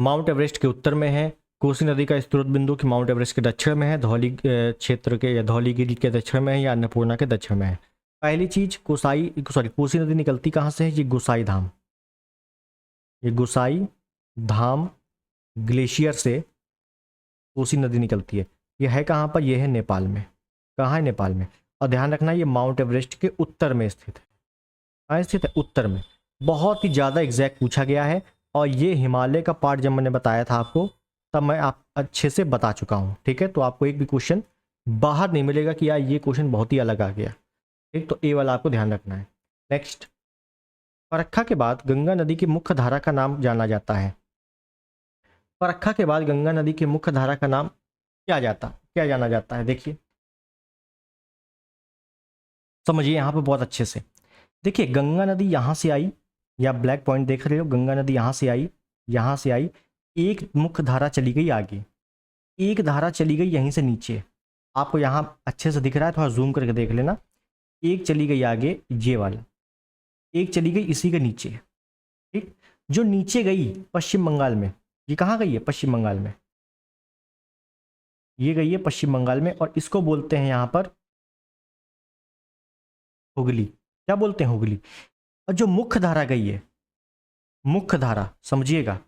माउंट एवरेस्ट के उत्तर में है। कोसी नदी का स्रोत बिंदु की माउंट एवरेस्ट के दक्षिण में है। धौली क्षेत्र के या धौलीगिरी के दक्षिण में है या अन्नपूर्णा के दक्षिण में है। पहली चीज कोसी नदी निकलती कहाँ से है? ये गोसाई धाम, ये गोसाई धाम ग्लेशियर से कोसी नदी निकलती है। ये है कहाँ पर? ये है नेपाल में। कहाँ है? नेपाल में। और ध्यान रखना ये माउंट एवरेस्ट के उत्तर में स्थित है। कहाँ स्थित है? उत्तर में। बहुत ही ज़्यादा एग्जैक्ट पूछा गया है। और ये हिमालय का पार्ट जब मैंने बताया था आपको, तब मैं आप अच्छे से बता चुका हूँ, ठीक है। तो आपको एक भी क्वेश्चन बाहर नहीं मिलेगा कि यार ये क्वेश्चन बहुत ही अलग आ गया, ठीक। तो ए वाला आपको ध्यान रखना है। नेक्स्ट, फरक्का के बाद गंगा नदी की मुख्य धारा का नाम जाना जाता है। फरक्का के बाद गंगा नदी की मुख्य धारा का नाम क्या जाना जाता है? देखिए, समझिए यहाँ पे बहुत अच्छे से। देखिए, गंगा नदी यहाँ से आई, या ब्लैक पॉइंट देख रहे हो, गंगा नदी यहाँ से आई, यहाँ से आई, एक मुख्य धारा चली गई आगे, एक धारा चली गई यहीं से नीचे। आपको यहाँ अच्छे से दिख रहा है, थोड़ा जूम करके देख लेना। एक चली गई आगे, ये वाला, एक चली गई इसी के नीचे, ठीक। जो नीचे गई पश्चिम बंगाल में, ये कहाँ गई है? पश्चिम बंगाल में। ये गई है पश्चिम बंगाल में, और इसको बोलते हैं यहाँ पर हुगली। क्या बोलते हैं? हुगली। और जो मुख्य धारा गई है, मुख्य धारा समझिएगा,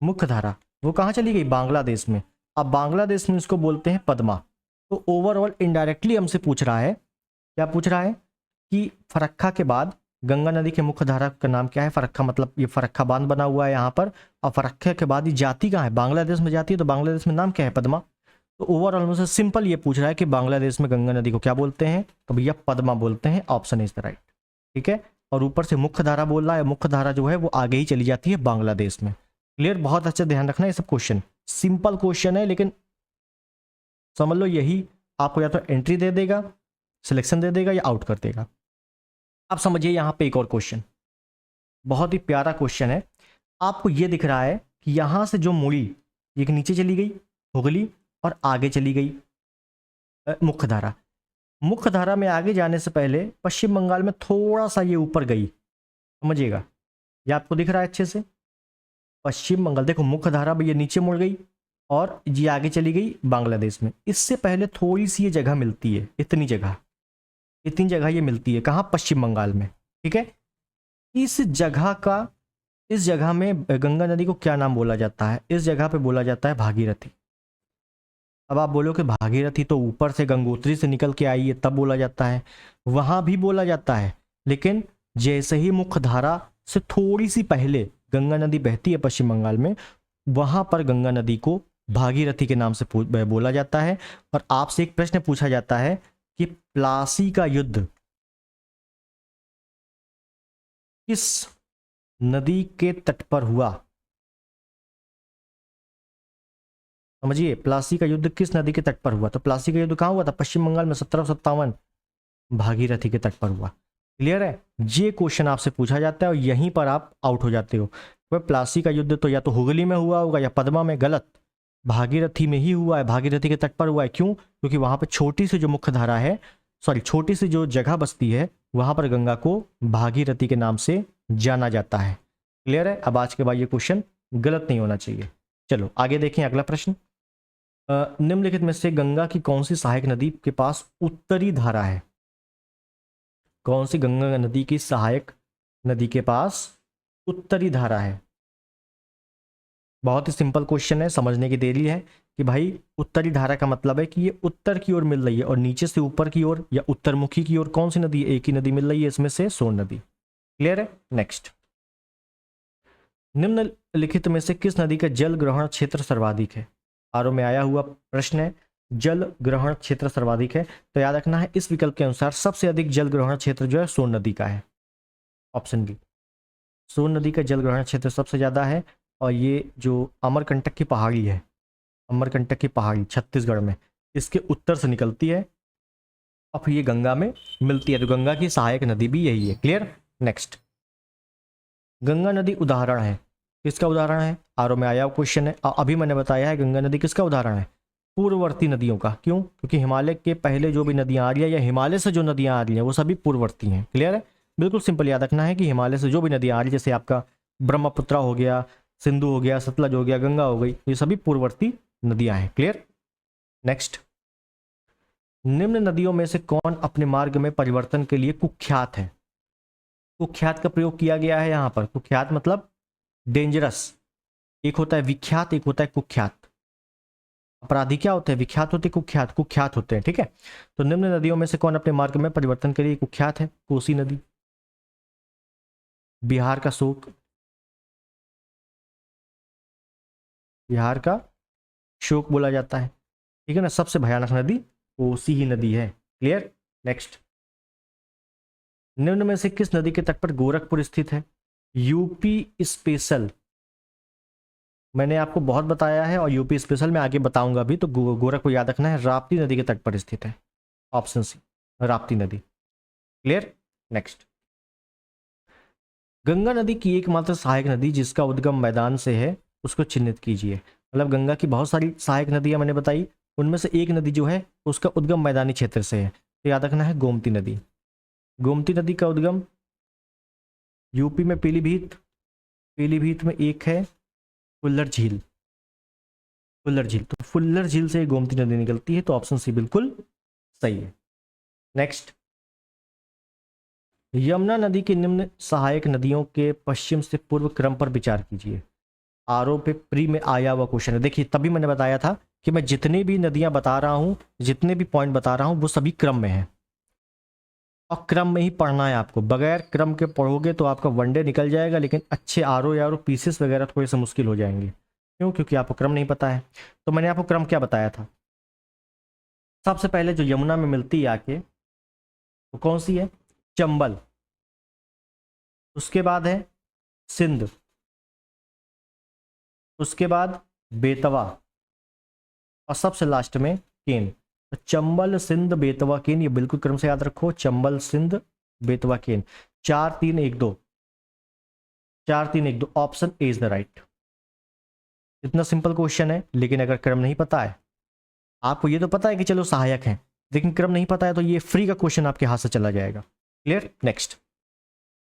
मुख्य धारा वो कहाँ चली गई? बांग्लादेश में। अब बांग्लादेश में इसको बोलते हैं पद्मा। तो ओवरऑल इनडायरेक्टली हमसे पूछ रहा है, क्या पूछ रहा है कि फरक्का के बाद गंगा नदी के मुख्य धारा का नाम क्या है? फरक्का मतलब ये फरक्का बांध बना हुआ है यहाँ पर, और फरक्का के बाद ये जाती कहाँ है? बांग्लादेश में जाती है। तो बांग्लादेश में नाम क्या है? पद्मा। तो ओवरऑल मुझसे सिंपल ये पूछ रहा है कि बांग्लादेश में गंगा नदी को क्या बोलते हैं? तो भैया पद्मा बोलते हैं। ऑप्शन इज द राइट, ठीक है। और ऊपर से मुख्य धारा बोल रहा है, मुख्य धारा जो है वो आगे ही चली जाती है बांग्लादेश में। क्लियर? बहुत अच्छे ध्यान रखना, ये सब क्वेश्चन सिंपल क्वेश्चन है, लेकिन समझ लो यही आपको या तो एंट्री दे देगा, सिलेक्शन दे देगा, या आउट कर देगा। अब समझिए यहाँ पे एक और क्वेश्चन, बहुत ही प्यारा क्वेश्चन है। आपको ये दिख रहा है कि यहाँ से जो मुड़ी एक नीचे चली गई हुगली, और आगे चली गई मुख्य धारा। मुख्य धारा में आगे जाने से पहले पश्चिम बंगाल में थोड़ा सा ये ऊपर गई, समझिएगा। ये आपको दिख रहा है अच्छे से, पश्चिम बंगाल। देखो मुख्य धारा भी ये नीचे मुड़ गई, और ये आगे चली गई बांग्लादेश में। इससे पहले थोड़ी सी ये जगह मिलती है, इतनी जगह ये मिलती है। कहाँ? पश्चिम बंगाल में, ठीक है। इस जगह में गंगा नदी को क्या नाम बोला जाता है? इस जगह पे बोला जाता है भागीरथी। अब आप बोलो कि भागीरथी तो ऊपर से गंगोत्री से निकल के आई है, तब बोला जाता है। वहां भी बोला जाता है, लेकिन जैसे ही मुख्य धारा से थोड़ी सी पहले गंगा नदी बहती है पश्चिम बंगाल में, वहां पर गंगा नदी को भागीरथी के नाम से बोला जाता है। और आपसे एक प्रश्न पूछा जाता है कि प्लासी का युद्ध किस नदी के तट पर हुआ? समझिए, प्लासी का युद्ध किस नदी के तट पर हुआ? तो प्लासी का युद्ध कहाँ हुआ था? पश्चिम बंगाल में 1757, भागीरथी के तट पर हुआ। क्लियर है? ये क्वेश्चन आपसे पूछा जाता है और यहीं पर आप आउट हो जाते हो। वह प्लासी का युद्ध तो या तो हुगली में हुआ होगा या पद्मा में, गलत। भागीरथी में ही हुआ है, भागीरथी के तट पर हुआ है। क्यों? क्योंकि वहां पर छोटी सी जो मुख्य धारा है, छोटी सी जो जगह बसती है, वहां पर गंगा को भागीरथी के नाम से जाना जाता है। क्लियर है? अब आज के बाद ये क्वेश्चन गलत नहीं होना चाहिए। चलो आगे देखें अगला प्रश्न। निम्नलिखित में से गंगा की कौन सी सहायक नदी के पास उत्तरी धारा है? कौन सी गंगा नदी की सहायक नदी के पास उत्तरी धारा है? बहुत ही सिंपल क्वेश्चन है, समझने की देरी है कि भाई उत्तरी धारा का मतलब है कि ये उत्तर की ओर मिल रही है, और नीचे से ऊपर की ओर या उत्तरमुखी की ओर कौन सी नदी? एक ही नदी मिल रही है इसमें से, सोन नदी। क्लियर है? नेक्स्ट, निम्नलिखित में से किस नदी का जल ग्रहण क्षेत्र सर्वाधिक है? आरओ में आया हुआ प्रश्न है, जल ग्रहण क्षेत्र सर्वाधिक है, तो याद रखना है इस विकल्प के अनुसार सबसे अधिक जल ग्रहण क्षेत्र जो है सोन नदी का है। ऑप्शन बी, सोन नदी का जल ग्रहण क्षेत्र सबसे ज्यादा है। और ये जो अमरकंटक की पहाड़ी है, अमरकंटक की पहाड़ी छत्तीसगढ़ में, इसके उत्तर से निकलती है और फिर ये गंगा में मिलती है। तो गंगा की सहायक नदी भी यही है। क्लियर? नेक्स्ट, गंगा नदी उदाहरण है, किसका उदाहरण है? आरओ में आया क्वेश्चन है। अभी मैंने बताया है गंगा नदी किसका उदाहरण है? पूर्ववर्ती नदियों का। क्यों? क्योंकि हिमालय के पहले जो भी नदियां आ रही है या हिमालय से जो नदियां आ रही हैं वो सभी पूर्ववर्ती हैं। क्लियर है? बिल्कुल सिंपल याद रखना है कि हिमालय से जो भी नदियां आ रही है, जैसे आपका ब्रह्मपुत्र हो गया, सिंधु हो गया, सतलज हो गया, गंगा हो गई, ये सभी पूर्ववर्ती नदियां हैं। क्लियर? नेक्स्ट, निम्न नदियों में से कौन अपने मार्ग में परिवर्तन के लिए कुख्यात है? कुख्यात का प्रयोग किया गया है यहां पर। कुख्यात मतलब डेंजरस। एक होता है विख्यात, एक होता है कुख्यात। अपराधी क्या होते हैं? विख्यात होते हैं, कुख्यात कुख्यात होते हैं, ठीक है। तो निम्न नदियों में से कौन अपने मार्ग में परिवर्तन के लिए कुख्यात है? कोसी नदी, बिहार का शोक, बिहार का शोक बोला जाता है, ठीक है ना। सबसे भयानक नदी कोसी ही नदी है। क्लियर। नेक्स्ट, निम्न में से किस नदी के तट पर गोरखपुर स्थित है? यूपी स्पेशल मैंने आपको बहुत बताया है और यूपी स्पेशल में आगे बताऊंगा भी, तो गोरखपुर याद रखना है, राप्ती नदी के तट पर स्थित है। ऑप्शन सी, राप्ती नदी। क्लियर। नेक्स्ट, गंगा नदी की एकमात्र सहायक नदी जिसका उद्गम मैदान से है उसको चिन्हित कीजिए। मतलब गंगा की बहुत सारी सहायक नदियां मैंने बताई, उनमें से एक नदी जो है उसका उद्गम मैदानी क्षेत्र से है, तो याद रखना है गोमती नदी। गोमती नदी का उद्गम यूपी में पीलीभीत, पीलीभीत में एक है फुल्लर झील, फुल्लर झील, तो फुल्लर झील से गोमती नदी निकलती है, तो ऑप्शन सी बिल्कुल सही है। नेक्स्ट, यमुना नदी की निम्न सहायक नदियों के पश्चिम से पूर्व क्रम पर विचार कीजिए। आरओ पे प्री में आया हुआ क्वेश्चन है। देखिए तभी मैंने बताया था कि मैं जितनी भी नदियां बता रहा हूं, जितने भी पॉइंट बता रहा हूं, वो सभी क्रम में है और क्रम में ही पढ़ना है आपको। बगैर क्रम के पढ़ोगे तो आपका वनडे निकल जाएगा, लेकिन अच्छे आरओ या पीसेस वगैरह थोड़े से मुश्किल हो जाएंगे। क्यों? क्योंकि आपको क्रम नहीं पता है। तो मैंने आपको क्रम क्या बताया था? सबसे पहले जो यमुना में मिलती है आके, वो कौन सी है? चंबल। उसके बाद है सिंध, उसके बाद बेतवा, और सबसे लास्ट में केन। तो चंबल, सिंध, बेतवा, केन, ये बिल्कुल क्रम से याद रखो। चंबल, सिंध, बेतवा, केन। 4-3-1-2, 4-3-1-2, option A is the right. इतना सिंपल क्वेश्चन है, लेकिन अगर क्रम नहीं पता है आपको, ये तो पता है कि चलो सहायक है, लेकिन क्रम नहीं पता है तो ये फ्री का क्वेश्चन आपके हाथ से चला जाएगा। क्लियर। नेक्स्ट,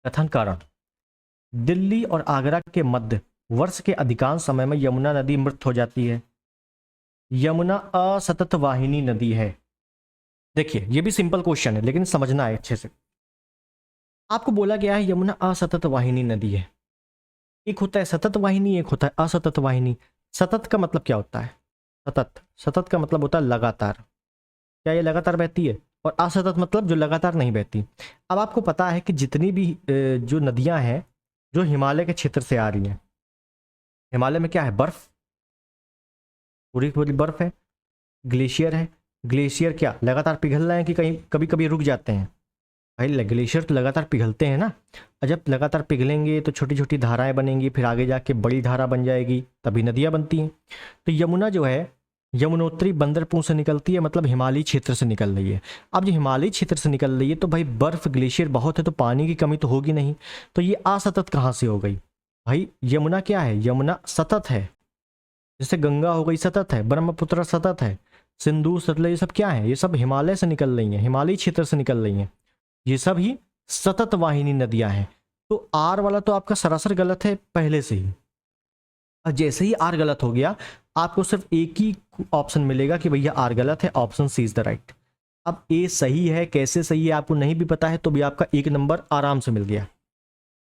कथन कारण। दिल्ली और आगरा के मध्य वर्ष के अधिकांश समय में यमुना नदी मृत हो जाती है। यमुना असतत वाहिनी नदी है। देखिए ये भी सिंपल क्वेश्चन है, लेकिन समझना है अच्छे से। आपको बोला गया है यमुना असतत वाहिनी नदी है। एक होता है सतत वाहिनी, एक होता है असतत वाहिनी। सतत का मतलब क्या होता है? सतत, सतत का मतलब होता है लगातार। क्या ये लगातार बहती है? और असतत मतलब जो लगातार नहीं बहती। अब आपको पता है कि जितनी भी जो नदियां हैं जो हिमालय के क्षेत्र से आ रही हैं, हिमालय में क्या है? बर्फ, पूरी पूरी बर्फ है, ग्लेशियर है। ग्लेशियर क्या लगातार पिघल रहे हैं कि कहीं कभी कभी रुक जाते हैं? भाई ग्लेशियर तो लगातार पिघलते हैं ना। और जब लगातार पिघलेंगे तो छोटी छोटी धाराएं बनेंगी, फिर आगे जाके बड़ी धारा बन जाएगी, तभी नदियां बनती हैं। तो यमुना जो है यमुनोत्री बंदरपुर से निकलती है, मतलब हिमालयी क्षेत्र से निकल रही है। अब जो हिमालयी क्षेत्र से निकल रही है तो भाई बर्फ, ग्लेशियर बहुत है, तो पानी की कमी तो होगी नहीं। तो ये असतत कहाँ से हो गई? भाई यमुना क्या है? यमुना सतत है। जैसे गंगा हो गई सतत है, ब्रह्मपुत्र सतत है, सिंधु, सतलज, ये सब क्या है? ये सब हिमालय से निकल रही हैं, हिमालयी क्षेत्र से निकल रही हैं। ये सब ही सतत वाहिनी नदियां हैं। तो आर वाला तो आपका सरासर गलत है पहले से ही। और जैसे ही आर गलत हो गया, आपको सिर्फ एक ही ऑप्शन मिलेगा कि भैया आर गलत है, option C is the right. अब ए सही है, कैसे सही है आपको नहीं भी पता है तो भी आपका 1 नंबर आराम से मिल गया।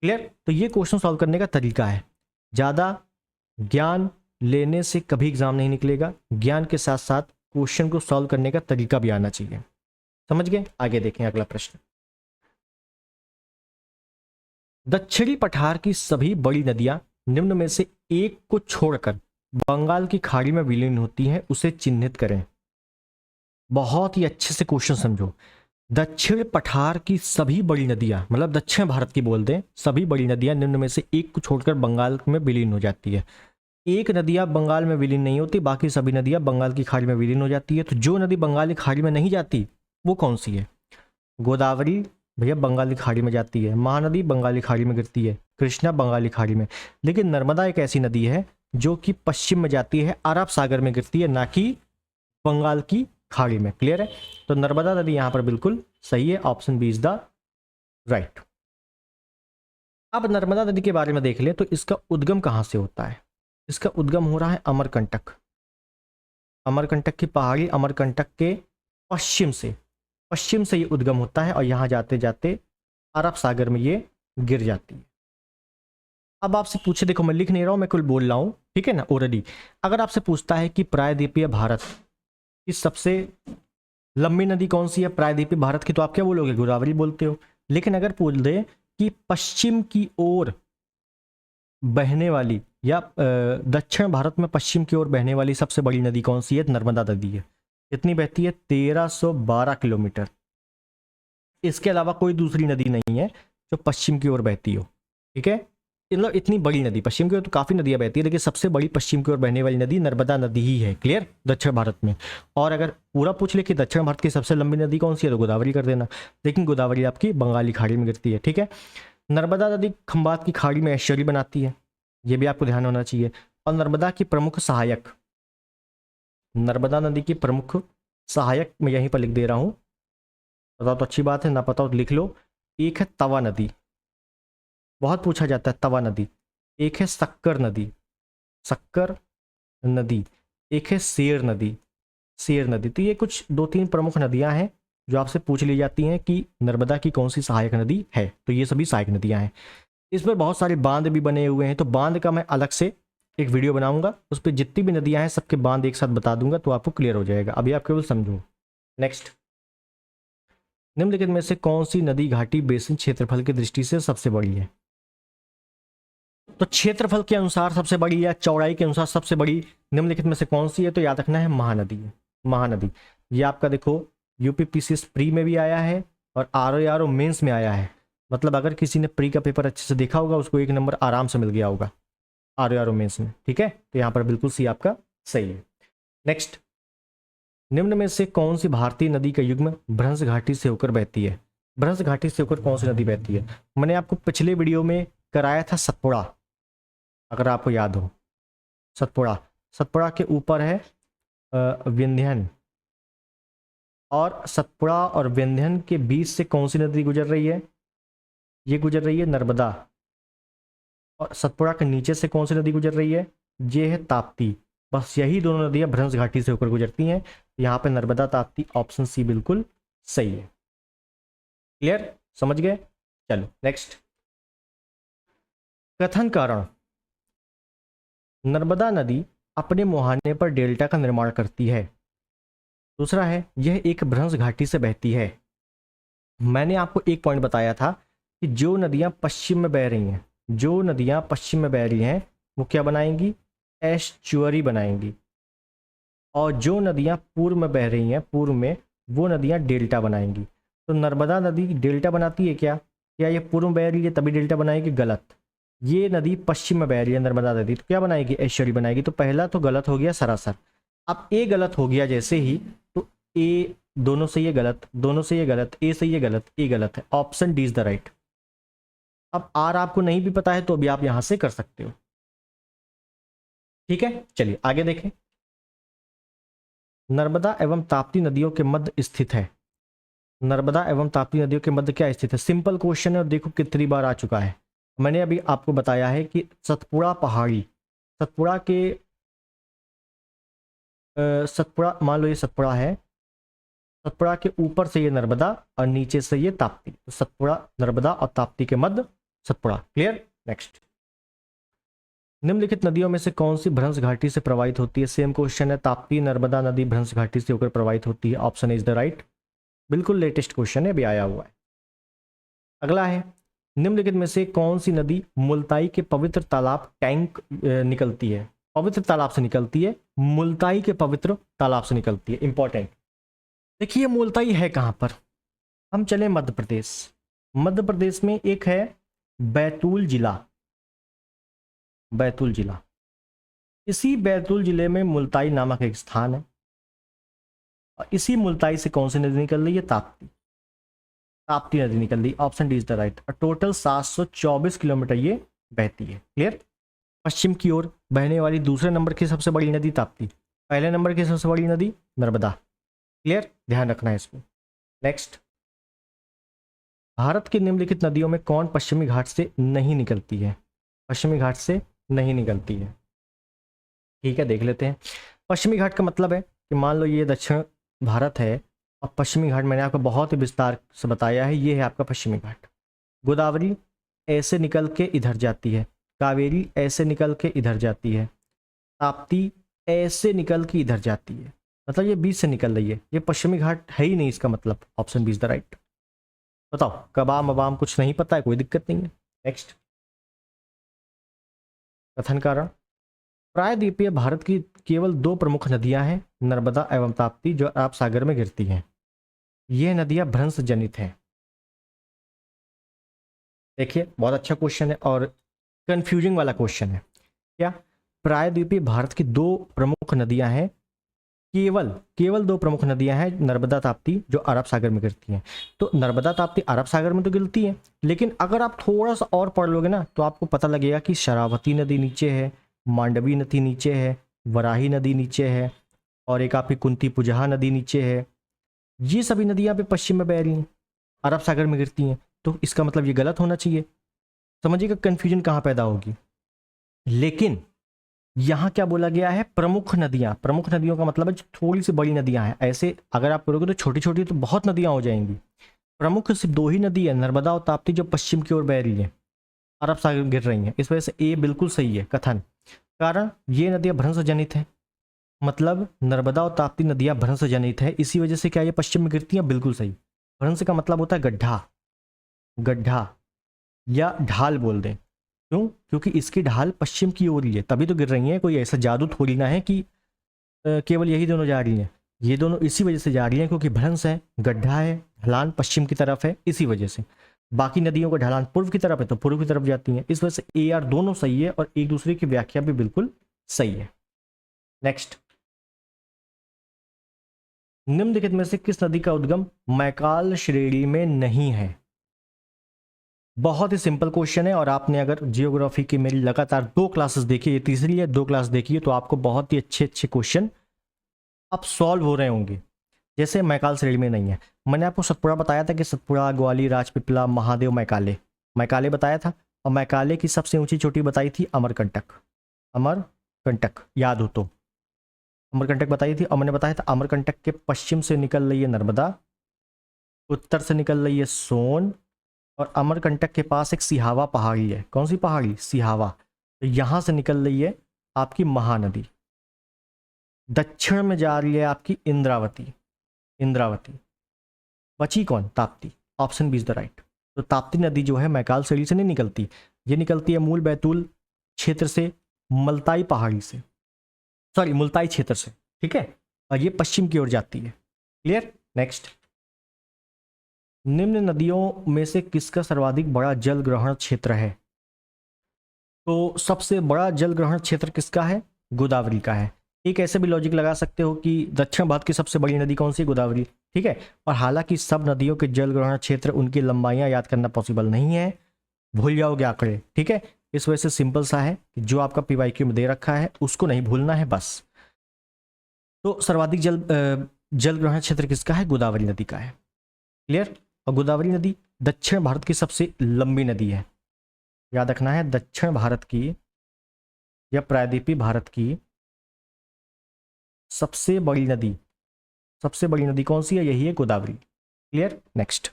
क्लियर। तो ये क्वेश्चन सॉल्व करने का तरीका है। ज़्यादा ज्ञान लेने से कभी एग्जाम नहीं निकलेगा, ज्ञान के साथ साथ क्वेश्चन को सॉल्व करने का तरीका भी आना चाहिए। समझ गए? आगे देखें अगला प्रश्न। दक्षिणी पठार की सभी बड़ी नदियां निम्न में से एक को छोड़कर बंगाल की खाड़ी में विलीन होती हैं, उसे चिन्हित करें। बहुत ही अच्छे से क्वेश्चन समझो। दक्षिण पठार की सभी बड़ी नदियां, मतलब दक्षिण भारत की बोल दें, सभी बड़ी नदियां निम्न में से एक को छोड़कर बंगाल में विलीन हो जाती है। एक नदियां बंगाल में विलीन नहीं होती, बाकी सभी नदियां बंगाल की खाड़ी में विलीन हो जाती है। तो जो नदी बंगाल की खाड़ी में नहीं जाती वो कौन सी है? गोदावरी भैया बंगाली खाड़ी में जाती है, महानदी बंगाली खाड़ी में गिरती है, कृष्णा बंगाली खाड़ी में। लेकिन नर्मदा एक ऐसी नदी है जो कि पश्चिम में जाती है, अरब सागर में गिरती है, ना कि बंगाल की खाड़ी में। क्लियर है? तो नर्मदा नदी यहां पर बिल्कुल सही है, option B is the right. अब नर्मदा नदी के बारे में देख लें तो इसका उद्गम कहां से होता है? इसका उद्गम हो रहा है अमरकंटक। अमरकंटक की पहाड़ी, अमरकंटक के पश्चिम से ये उद्गम होता है और यहाँ जाते जाते अरब सागर में ये गिर जाती है। अब आपसे पूछे, देखो मैं लिख नहीं रहा हूँ, मैं कुल बोल रहा हूँ, ठीक है ना, ओरली। अगर आपसे पूछता है कि प्रायद्वीपीय भारत की सबसे लंबी नदी कौन सी है प्रायद्वीपीय भारत की, तो आप क्या बोलोगे? गोदावरी बोलते हो। लेकिन अगर पूछ दे कि पश्चिम की ओर बहने वाली या दक्षिण भारत में पश्चिम की ओर बहने वाली सबसे बड़ी नदी कौन सी है? नर्मदा नदी है। कितनी बहती है? 1312 किलोमीटर। इसके अलावा कोई दूसरी नदी नहीं है जो पश्चिम की ओर बहती हो, ठीक है। मतलब इतनी बड़ी नदी, पश्चिम की ओर तो काफ़ी नदियाँ बहती है, लेकिन सबसे बड़ी पश्चिम की ओर बहने वाली नदी नर्मदा नदी ही है। क्लियर? दक्षिण भारत में। और अगर पूरा पूछ ले कि दक्षिण भारत की सबसे लंबी नदी कौन सी है, तो गोदावरी कर देना। लेकिन गोदावरी आपकी बंगाली खाड़ी में गिरती है, ठीक है। नर्मदा नदी खंबात की खाड़ी में एस्चुरी बनाती है, ये भी आपको ध्यान होना चाहिए। और नर्मदा की प्रमुख सहायक, नर्मदा नदी की प्रमुख सहायक मैं यहीं पर लिख दे रहा हूँ, पता तो अच्छी बात है, ना पता तो लिख लो। एक है तवा नदी, बहुत पूछा जाता है तवा नदी। एक है शक्कर नदी, शक्कर नदी। एक है शेर नदी, शेर नदी। तो ये कुछ 2-3 प्रमुख नदियां हैं जो आपसे पूछ ली जाती हैं कि नर्मदा की कौन सी सहायक नदी है, तो ये सभी सहायक नदियां हैं। इस पर बहुत सारे बांध भी बने हुए हैं, तो बांध का मैं अलग से एक वीडियो बनाऊंगा, उस पर जितनी भी नदियां हैं सबके बांध एक साथ बता दूंगा, तो आपको क्लियर हो जाएगा। अभी आप केवल समझो। नेक्स्ट, निम्नलिखित में से कौन सी नदी घाटी बेसिन क्षेत्रफल की दृष्टि से सबसे बड़ी है? तो क्षेत्रफल के अनुसार सबसे बड़ी या चौड़ाई के अनुसार सबसे बड़ी निम्नलिखित में से कौन सी है? तो याद रखना है महानदी है। महानदी, ये आपका देखो यूपीपीसीएस प्री में भी आया है और आरओ मेंस में आया है। मतलब अगर किसी ने प्री का पेपर अच्छे से देखा होगा, उसको 1 नंबर आराम से मिल गया होगा आरओ मेंस में, ठीक है। तो यहाँ पर बिल्कुल सी आपका सही है। नेक्स्ट, निम्न में से कौन सी भारतीय नदी का युग्म भ्रंश घाटी से होकर बहती है? भ्रंश घाटी से होकर कौन सी नदी बहती है? मैंने आपको पिछले वीडियो में कराया था सतपुड़ा, अगर आपको याद हो। सतपुड़ा, सतपुड़ा के ऊपर है विंध्यन, और सतपुड़ा और विंध्यन के बीच से कौन सी नदी गुजर रही है? ये गुजर रही है नर्मदा। और सतपुड़ा के नीचे से कौन सी नदी गुजर रही है? ये है ताप्ती। बस यही दोनों नदियां भ्रंश घाटी से होकर गुजरती हैं। यहाँ पे नर्मदा ताप्ती, ऑप्शन सी बिल्कुल सही है। क्लियर? समझ गए? चलो नेक्स्ट, कथन कारण, नर्मदा नदी अपने मुहाने पर डेल्टा का निर्माण करती है। दूसरा है, यह एक भ्रंश घाटी से बहती है। मैंने आपको एक पॉइंट बताया था कि जो नदियां पश्चिम में बह रही हैं, जो नदियां पश्चिम में बह रही हैं वो क्या बनाएंगी? एस्चुअरी बनाएंगी। और जो नदियां पूर्व में बह रही हैं, पूर्व में, वो नदियां डेल्टा बनाएंगी। तो नर्मदा नदी डेल्टा बनाती है क्या? क्या ये पूर्व में बह रही है तभी डेल्टा बनाएगी? गलत। ये नदी पश्चिम में बह रही है नर्मदा नदी, तो क्या बनाएगी? एस्चुअरी बनाएगी। तो पहला तो गलत हो गया सरासर। अब ए गलत हो गया जैसे ही, तो ए दोनों से ये गलत, दोनों से ये गलत, ए से ये गलत, ए गलत है। Option D is the right. अब आर आपको नहीं भी पता है तो अभी आप यहां से कर सकते हो, ठीक है। चलिए आगे देखें। नर्मदा एवं ताप्ती नदियों के मध्य स्थित है। नर्मदा एवं ताप्ती नदियों के मध्य क्या स्थित है? सिंपल क्वेश्चन है और देखो कितनी बार आ चुका है। मैंने अभी आपको बताया है कि सतपुड़ा पहाड़ी, सतपुड़ा के सतपुड़ा, मान लो ये सतपुड़ा है, सतपुड़ा के ऊपर से ये नर्मदा और नीचे से ये ताप्ती। तो सतपुड़ा, नर्मदा और ताप्ती के मध्य सतपुड़ा। क्लियर? नेक्स्ट, निम्नलिखित नदियों में से कौन सी भ्रंश घाटी से प्रवाहित होती है? सेम क्वेश्चन है। ताप्ती नर्मदा नदी भ्रंश घाटी से होकर प्रवाहित होती है। Option is the right. बिल्कुल लेटेस्ट क्वेश्चन है, अभी आया हुआ है। अगला है, निम्नलिखित में से कौन सी नदी मुल्ताई के पवित्र तालाब टैंक निकलती है? पवित्र तालाब से निकलती है, मुल्ताई के पवित्र तालाब से निकलती है। इंपॉर्टेंट, देखिए मुल्ताई है कहां पर? हम चले मध्य प्रदेश। मध्य प्रदेश में एक है बैतूल जिला, बैतूल जिला। इसी बैतूल जिले में मुल्ताई नामक एक स्थान है, और इसी मुल्ताई से कौन सी नदी निकल रही है? ताप्ती, ताप्ती नदी निकल रही। Option D is the right. Total 724 kilometre ये बहती है। क्लियर? पश्चिम की ओर बहने वाली दूसरे नंबर की सबसे बड़ी नदी ताप्ती, पहले नंबर की सबसे बड़ी नदी नर्मदा। क्लियर? ध्यान रखना है इसको। नेक्स्ट, भारत की निम्नलिखित नदियों में कौन पश्चिमी घाट से नहीं निकलती है? पश्चिमी घाट से नहीं निकलती है, ठीक है, देख लेते हैं। पश्चिमी घाट का मतलब है कि मान लो ये दक्षिण भारत है और पश्चिमी घाट मैंने आपको बहुत ही विस्तार से बताया है, ये है आपका पश्चिमी घाट। गोदावरी ऐसे निकल के इधर जाती है, कावेरी ऐसे निकल के इधर जाती है, ताप्ती ऐसे निकल के इधर जाती है, मतलब ये बीच से निकल रही है, ये पश्चिमी घाट है ही नहीं, इसका मतलब option B is the right. बताओ कबाम अबाम कुछ नहीं पता है, कोई दिक्कत नहीं है। नेक्स्ट, कथन कारण। प्रायद्वीपीय भारत की केवल दो प्रमुख नदियां हैं, नर्मदा एवं ताप्ती, जो अरब सागर में गिरती हैं। ये नदियां भ्रंश जनित हैं। देखिए बहुत अच्छा क्वेश्चन है और कंफ्यूजिंग वाला क्वेश्चन है। क्या? प्रायद्वीपीय भारत की दो प्रमुख नदियां हैं, केवल केवल दो प्रमुख नदियां हैं, नर्मदा ताप्ती, जो अरब सागर में गिरती हैं। तो नर्मदा ताप्ती अरब सागर में तो गिरती है, लेकिन अगर आप थोड़ा सा और पढ़ लोगे ना तो आपको पता लगेगा कि शरावती नदी नीचे है, मांडवी नदी नीचे है, वराही नदी नीचे है, और एक आपकी कुंती पुजहा नदी नीचे है। ये सभी नदियां पे पश्चिम में बह रही हैं, अरब सागर में गिरती हैं, तो इसका मतलब ये गलत होना चाहिए। समझिएगा कन्फ्यूजन कहाँ पैदा होगी। लेकिन यहाँ क्या बोला गया है? प्रमुख नदियां। प्रमुख नदियों का मतलब है थोड़ी सी बड़ी नदियां हैं। ऐसे अगर आप करोगे तो छोटी छोटी तो बहुत नदियां हो जाएंगी। प्रमुख सिर्फ दो ही नदी है, नर्मदा और ताप्ती, जो पश्चिम की ओर बह रही है, अरब सागर गिर रही हैं। इस वजह से ए बिल्कुल सही है कथन। कारण ये नदियां भ्रंश जनित है, मतलब नर्मदा और ताप्ती नदियां भ्रंश जनित है, इसी वजह से क्या ये पश्चिम में गिरती हैं, बिल्कुल सही। भ्रंश का मतलब होता है गड्ढा, गड्ढा या ढाल बोल दें। क्यों? क्योंकि इसकी ढाल पश्चिम की ओर ही है, तभी तो गिर रही है। कोई ऐसा जादू थोड़ी ना है कि केवल यही दोनों जा रही हैं। ये दोनों इसी वजह से जा रही हैं क्योंकि भ्रंश है, गड्ढा है, ढलान पश्चिम की तरफ है, इसी वजह से। बाकी नदियों का ढलान पूर्व की तरफ है तो पूर्व की तरफ जाती हैं। इस वजह से ए आर दोनों सही है और एक दूसरे की व्याख्या भी बिल्कुल सही है। नेक्स्ट, निम्नलिखित में से किस नदी का उद्गम मैकाल श्रेणी में नहीं है? बहुत ही सिंपल क्वेश्चन है और आपने अगर जियोग्राफी की मेरी लगातार 2 क्लासेस देखी, ये तीसरी है, 2 क्लास देखी है, तो आपको बहुत ही अच्छे अच्छे क्वेश्चन अब सॉल्व हो रहे होंगे। जैसे मैकाल श्रेणी में नहीं है, मैंने आपको सतपुड़ा बताया था कि सतपुड़ा, ग्वाली, राजपिपला, महादेव, मैकाले, मैकाले बताया था। और मैकाले की सबसे ऊंची चोटी बताई थी अमरकंटक, अमरकंटक याद हो तो, अमरकंटक बताई थी। और मैंने बताया था अमरकंटक के पश्चिम से निकल रही है नर्मदा, उत्तर से निकल रही है सोन, और अमरकंटक के पास एक सिहावा पहाड़ी है। कौन सी पहाड़ी? सिहावा। तो यहां से निकल रही है आपकी महानदी, दक्षिण में जा रही है आपकी इंद्रावती, इंद्रावती। बची कौन? Tapti. Option B is the right. तो ताप्ती नदी जो है मैकाल श्रेणी से नहीं निकलती, ये निकलती है मूल बैतूल क्षेत्र से, मलताई पहाड़ी से, सॉरी मुल्ताई क्षेत्र से, ठीक है, और ये पश्चिम की ओर जाती है। क्लियर? नेक्स्ट, निम्न नदियों में से किसका सर्वाधिक बड़ा जल ग्रहण क्षेत्र है? तो सबसे बड़ा जल ग्रहण क्षेत्र किसका है? गोदावरी का है। एक ऐसे भी लॉजिक लगा सकते हो कि दक्षिण भारत की सबसे बड़ी नदी कौन सी? गोदावरी, ठीक है। और हालांकि सब नदियों के जल ग्रहण क्षेत्र, उनकी लंबाइयां याद करना पॉसिबल नहीं है, भूल जाओगे आंकड़े, ठीक है। इस वजह से सिंपल सा है कि जो आपका पीवाईक्यू में दे रखा है उसको नहीं भूलना है बस। तो सर्वाधिक जल ग्रहण क्षेत्र किसका है? गोदावरी नदी का है। क्लियर? और गोदावरी नदी दक्षिण भारत की सबसे लंबी नदी है, याद रखना है, दक्षिण भारत की या प्रायद्वीपीय भारत की सबसे बड़ी नदी, सबसे बड़ी नदी कौन सी है? यही है गोदावरी। क्लियर? नेक्स्ट,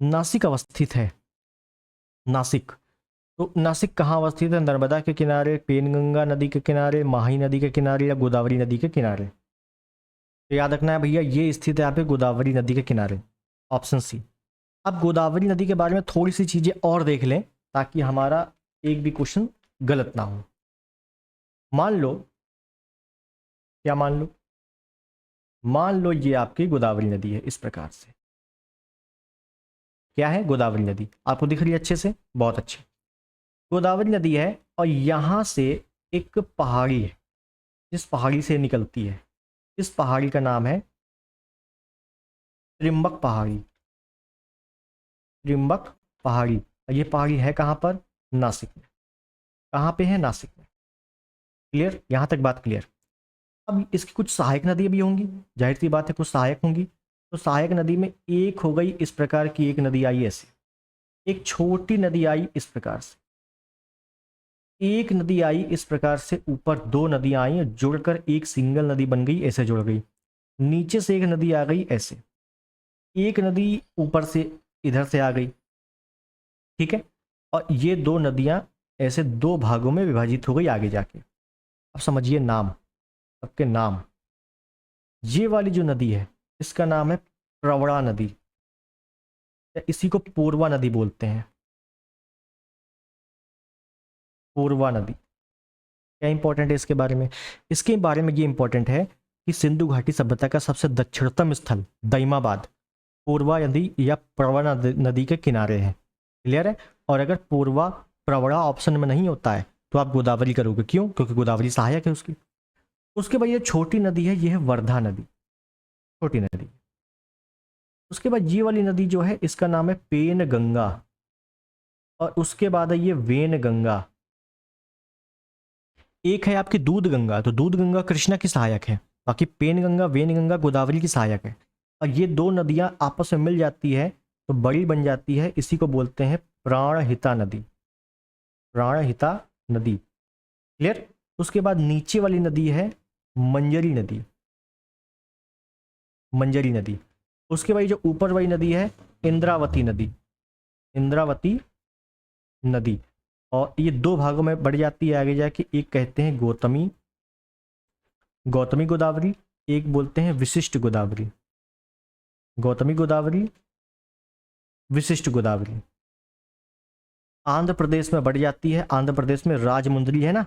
नासिक अवस्थित है, नासिक। तो नासिक कहाँ अवस्थित है? नर्मदा के किनारे, पेनगंगा नदी के किनारे, माही नदी के किनारे, या गोदावरी नदी के किनारे? तो याद रखना है भैया, ये स्थित है यहाँ पे गोदावरी नदी के किनारे, ऑप्शन सी। अब गोदावरी नदी के बारे में थोड़ी सी चीजें और देख लें ताकि हमारा एक भी क्वेश्चन गलत ना हो। मान लो, क्या मान लो? मान लो ये आपकी गोदावरी नदी है, इस प्रकार से। क्या है? गोदावरी नदी। आपको दिख रही है अच्छे से? बहुत अच्छे। गोदावरी नदी है और यहां से एक पहाड़ी है, जिस पहाड़ी से निकलती है, इस पहाड़ी का नाम है त्रिम्बक पहाड़ी, त्रिम्बक पहाड़ी। और ये पहाड़ी है कहाँ पर? नासिक में। कहाँ पे है? नासिक में। क्लियर? यहां तक बात क्लियर। अब इसकी कुछ सहायक नदियां भी होंगी, जाहिर सी बात है कुछ सहायक होंगी। तो सहायक नदी में एक हो गई इस प्रकार की, एक नदी आई ऐसे, एक छोटी नदी आई इस प्रकार से, एक नदी आई इस प्रकार से, ऊपर 2 नदियां आई जुड़कर एक सिंगल नदी बन गई, ऐसे जुड़ गई। नीचे से एक नदी आ गई ऐसे, एक नदी ऊपर से इधर से आ गई, ठीक है, और ये दो नदियां ऐसे दो भागों में विभाजित हो गई आगे जाके। अब समझिए नाम, सबके नाम। ये वाली जो नदी है इसका नाम है प्रवरा नदी, या इसी को पूर्वा नदी बोलते हैं। पूर्वा नदी क्या इंपॉर्टेंट है इसके बारे में? इसके बारे में ये इंपॉर्टेंट है कि सिंधु घाटी सभ्यता का सबसे दक्षिणतम स्थल दाइमाबाद पूर्वा नदी या प्रवरा नदी के किनारे है। क्लियर है? और अगर पूर्वा प्रवरा ऑप्शन में नहीं होता है तो आप गोदावरी करोगे। क्यों? क्योंकि गोदावरी सहायक है उसकी। उसके बाद ये छोटी नदी है, ये है वर्धा नदी, छोटी नदी। उसके बाद ये वाली नदी जो है इसका नाम है पेन गंगा, और उसके बाद है ये वेन गंगा। एक है आपकी दूध गंगा, तो दूध गंगा कृष्णा की सहायक है, बाकी पेन गंगा वेन गंगा गोदावरी की सहायक है। और ये दो नदियां आपस में मिल जाती है तो बड़ी बन जाती है, इसी को बोलते हैं प्राणहिता नदी, प्राणहिता नदी। क्लियर? उसके बाद नीचे वाली नदी है मंजरी नदी, मंजरी नदी। उसके बाद जो ऊपर वाली नदी है इंद्रावती नदी, इंद्रावती नदी। और ये दो भागों में बढ़ जाती है आगे जाके, एक कहते हैं गौतमी, गौतमी गोदावरी, एक बोलते हैं विशिष्ट गोदावरी, गौतमी गोदावरी, विशिष्ट गोदावरी। आंध्र प्रदेश में बढ़ जाती है, आंध्र प्रदेश में राजमुंदरी है ना,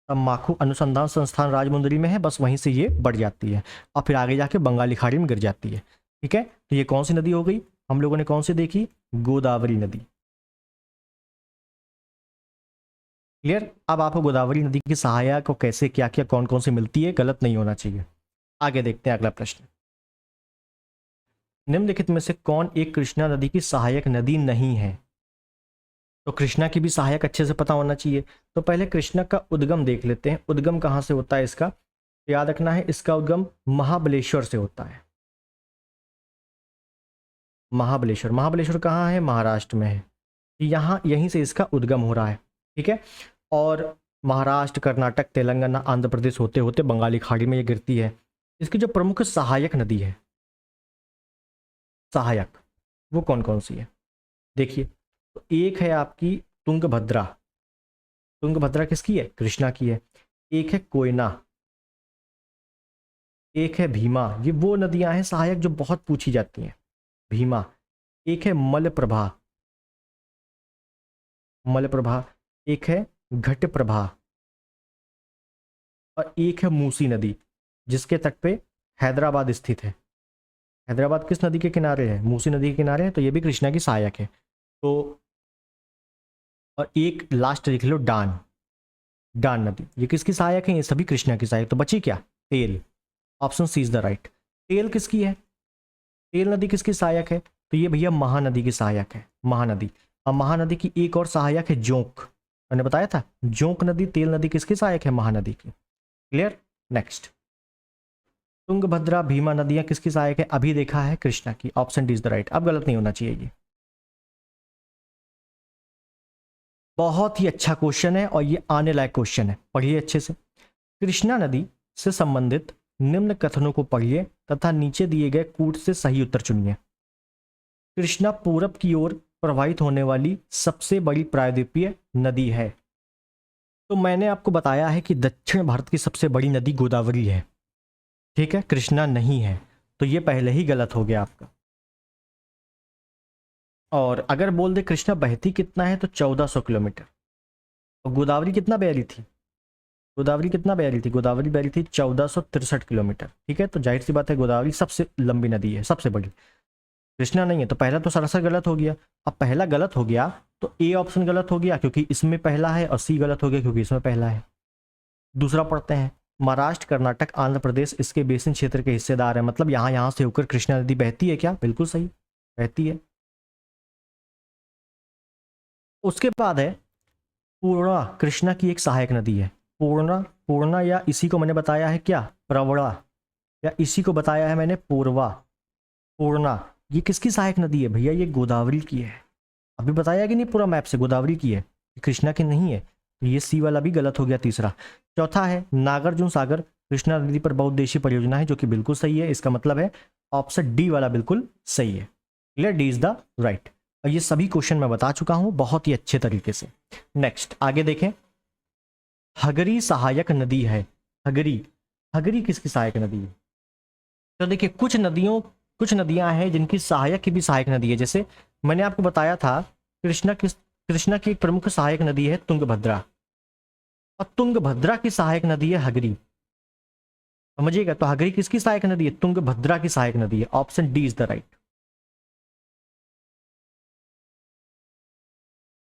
तम्बाकू अनुसंधान संस्थान राजमुंदरी में है, बस वहीं से ये बढ़ जाती है और फिर आगे जाके बंगाली खाड़ी में गिर जाती है। ठीक है, तो ये कौन सी नदी हो गई? हम लोगों ने कौन सी देखी? गोदावरी नदी। क्लियर? अब आपको गोदावरी नदी की सहायक और कैसे क्या क्या कौन कौन सी मिलती है गलत नहीं होना चाहिए। आगे देखते हैं अगला प्रश्न। निम्नलिखित में से कौन एक कृष्णा नदी की सहायक नदी नहीं है? तो कृष्णा की भी सहायक अच्छे से पता होना चाहिए। तो पहले कृष्णा का उद्गम देख लेते हैं, उद्गम कहाँ से होता है इसका? तो याद रखना है इसका उद्गम महाबलेश्वर से होता है। महाबलेश्वर, महाबलेश्वर कहाँ है? महाराष्ट्र में है। यहाँ यहीं से इसका उद्गम हो रहा है। ठीक है, और महाराष्ट्र, कर्नाटक, तेलंगाना, आंध्र प्रदेश होते होते बंगाली खाड़ी में ये गिरती है। इसकी जो प्रमुख सहायक नदी है, सहायक, वो कौन कौन सी है? देखिए, तो एक है आपकी तुंगभद्रा, तुंगभद्रा किसकी है? कृष्णा की है। एक है कोयना, एक है भीमा, ये वो नदियां हैं सहायक जो बहुत पूछी जाती हैं, भीमा। एक है मलप्रभा, मलप्रभा, एक है घटप्रभा, और एक है मूसी नदी जिसके तट पे हैदराबाद स्थित है। हैदराबाद किस नदी के किनारे है? मूसी नदी के किनारे है, तो ये भी कृष्णा की सहायक है। तो और एक लास्ट लिख लो डान, डान नदी, ये किसकी सहायक है? ये सभी कृष्णा की सहायक। तो बची क्या? तेल। Option C is the right. तेल किसकी है? तेल नदी किसकी सहायक है? तो ये भैया महानदी की सहायक है, महानदी। और महानदी की एक और सहायक है जोंक, मैंने बताया था जोंक नदी। तेल नदी किसकी सहायक है? महानदी की। क्लियर? नेक्स्ट, तुंगभद्रा भीमा नदियां किसकी सहायक है? अभी देखा है कृष्णा की। Option D is the right. अब गलत नहीं होना चाहिए ये। बहुत ही अच्छा क्वेश्चन है और ये आने लायक क्वेश्चन है, पढ़िए अच्छे से। कृष्णा नदी से संबंधित निम्न कथनों को पढ़िए तथा नीचे दिए गए कूट से सही उत्तर चुनिए। कृष्णा पूरब की ओर प्रवाहित होने वाली सबसे बड़ी प्रायद्वीपीय नदी है। तो मैंने आपको बताया है कि दक्षिण भारत की सबसे बड़ी नदी गोदावरी है, ठीक है, कृष्णा नहीं है। तो ये पहले ही गलत हो गया आपका। और अगर बोल दे कृष्णा बहती कितना है तो 1400 किलोमीटर। और गोदावरी कितना बह रही थी? गोदावरी कितना बह रही थी? गोदावरी बह रही थी 1463 किलोमीटर। ठीक है, तो जाहिर सी बात है गोदावरी सबसे लंबी नदी है, सबसे बड़ी। कृष्णा नहीं है, तो पहला तो सरासर गलत हो गया। अब पहला गलत हो गया तो ए ऑप्शन गलत हो गया क्योंकि इसमें पहला है, और सी गलत हो गया क्योंकि इसमें पहला है। दूसरा पढ़ते हैं, महाराष्ट्र, कर्नाटक, आंध्र प्रदेश इसके बेसिन क्षेत्र के हिस्सेदार है। मतलब यहाँ से होकर कृष्णा नदी बहती है क्या? बिल्कुल सही, बहती है। उसके बाद है पूर्णा, कृष्णा की एक सहायक नदी है। पूर्णा, पूर्णा या इसी को मैंने बताया है क्या? प्रवरा, या इसी को बताया है मैंने पूर्वा। पूर्णा ये किसकी सहायक नदी है भैया? ये गोदावरी की है। अभी बताया कि नहीं पूरा मैप से गोदावरी की है, कृष्णा की नहीं है। तो ये सी वाला भी गलत हो गया तीसरा। चौथा है नागार्जुन सागर कृष्णा नदी पर बहुउद्देशीय परियोजना है, जो कि बिल्कुल सही है। इसका मतलब है ऑप्शन डी वाला बिल्कुल सही है। Clear, D is the right. और ये सभी क्वेश्चन मैं बता चुका हूं बहुत ही अच्छे तरीके से। नेक्स्ट आगे देखें, हगरी सहायक नदी है। हगरी, हगरी किसकी सहायक नदी है? तो देखिए कुछ नदियां हैं जिनकी सहायक की भी सहायक नदी है। जैसे मैंने आपको बताया था कृष्णा की एक प्रमुख सहायक नदी है तुंगभद्रा, और तुंगभद्रा की सहायक नदी है हगरी। समझिएगा, तो हगरी किसकी सहायक नदी है? तुंगभद्रा की सहायक नदी है। Option D is the right.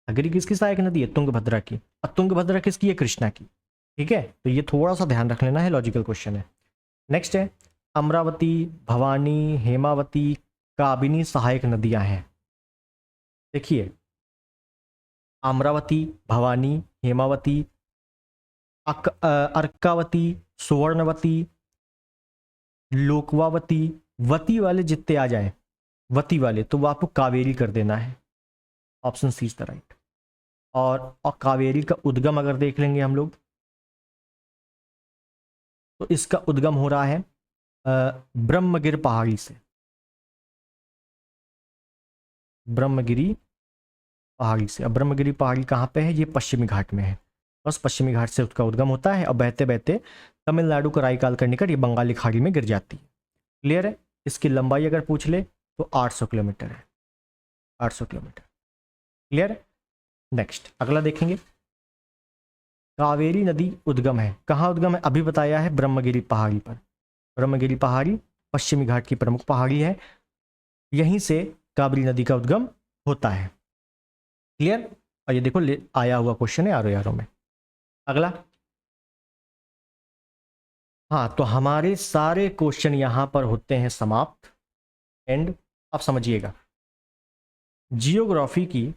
Hagari किसकी सहायक नदी है? तुंगभद्रा की। और तुंगभद्रा किसकी है? कृष्णा की। ठीक है, तो ये थोड़ा सा ध्यान रख लेना है, लॉजिकल क्वेश्चन है। नेक्स्ट है, अमरावती, भवानी, हेमावती, काबिनी सहायक नदियां हैं। देखिए, अमरावती, भवानी, हेमावती, अर्कावती, सुवर्णवती, लोकवावती, वती वाले जितने आ जाए, वती वाले, तो वो आपको कावेरी कर देना है। Option C is the right. और कावेरी का उद्गम अगर देख लेंगे हम लोग, तो इसका उद्गम हो रहा है ब्रह्मगिर पहाड़ी से। ब्रह्मगिरी पहाड़ी से। अब ब्रह्मगिरी पहाड़ी कहाँ पे है? ये पश्चिमी घाट में है। बस पश्चिमी घाट से उसका उद्गम होता है और बहते बहते तमिलनाडु कराईकाल का निकट ये बंगाली खाड़ी में गिर जाती है। क्लियर है? इसकी लंबाई अगर पूछ ले तो 800 किलोमीटर है। 800 किलोमीटर। क्लियर है? नेक्स्ट अगला देखेंगे, कावेरी नदी उद्गम है। कहाँ उद्गम है? अभी बताया है, ब्रह्मगिरी पहाड़ी पर। ब्रह्मगिरी पहाड़ी पश्चिमी घाट की प्रमुख पहाड़ी है, यहीं से कावेरी नदी का उद्गम होता है। क्लियर? और ये देखो आया हुआ क्वेश्चन है आरो यारों में। अगला, हाँ, तो हमारे सारे क्वेश्चन यहां पर होते हैं समाप्त। एंड अब समझिएगा, जियोग्राफी की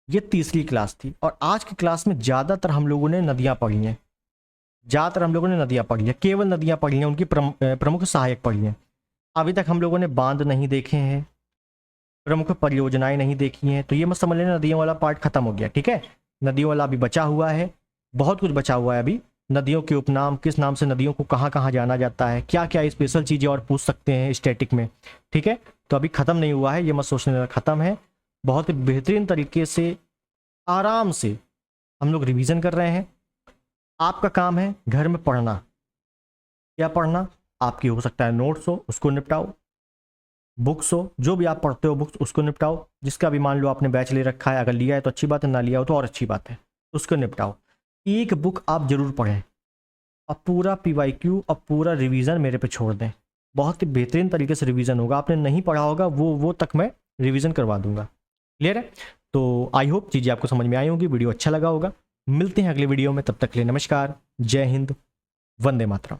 ये तीसरी क्लास थी और आज की क्लास में ज़्यादातर हम लोगों ने नदियां पढ़ी हैं। ज़्यादातर हम लोगों ने नदियां पढ़ी हैं, केवल नदियां पढ़ी हैं, उनकी प्रमुख सहायक पढ़ी हैं। अभी तक हम लोगों ने बांध नहीं देखे हैं, प्रमुख परियोजनाएं नहीं देखी हैं। तो ये मत समझ लेना नदियों वाला पार्ट खत्म हो गया। ठीक है, नदियों वाला अभी बचा हुआ है, बहुत कुछ बचा हुआ है अभी। नदियों के उपनाम, किस नाम से नदियों को कहाँ कहाँ जाना जाता है, क्या क्या स्पेशल चीज़ें और पूछ सकते हैं स्टैटिक में। ठीक है, तो अभी ख़त्म नहीं हुआ है, ये मत सोचने लगा ख़त्म है। बहुत ही बेहतरीन तरीके से आराम से हम लोग रिवीजन कर रहे हैं। आपका काम है घर में पढ़ना। क्या पढ़ना? आपकी हो सकता है नोट्स हो, उसको निपटाओ, बुक्स हो, जो भी आप पढ़ते हो बुक्स उसको निपटाओ। जिसका भी मान लो आपने बैच ले रखा है, अगर लिया है तो अच्छी बात है, ना लिया हो तो और अच्छी बात है, उसको निपटाओ। एक बुक आप जरूर पढ़ें और पूरा PYQ और पूरा रिवीजन मेरे पे छोड़ दें। बहुत ही बेहतरीन तरीके से रिवीजन होगा। आपने नहीं पढ़ा होगा वो तक मैं रिवीजन करवा दूंगा। क्लियर है? तो आई होप चीज़ें आपको समझ में आई होगी, वीडियो अच्छा लगा होगा। मिलते हैं अगले वीडियो में, तब तक के लिए नमस्कार, जय हिंद, वंदे मातरम।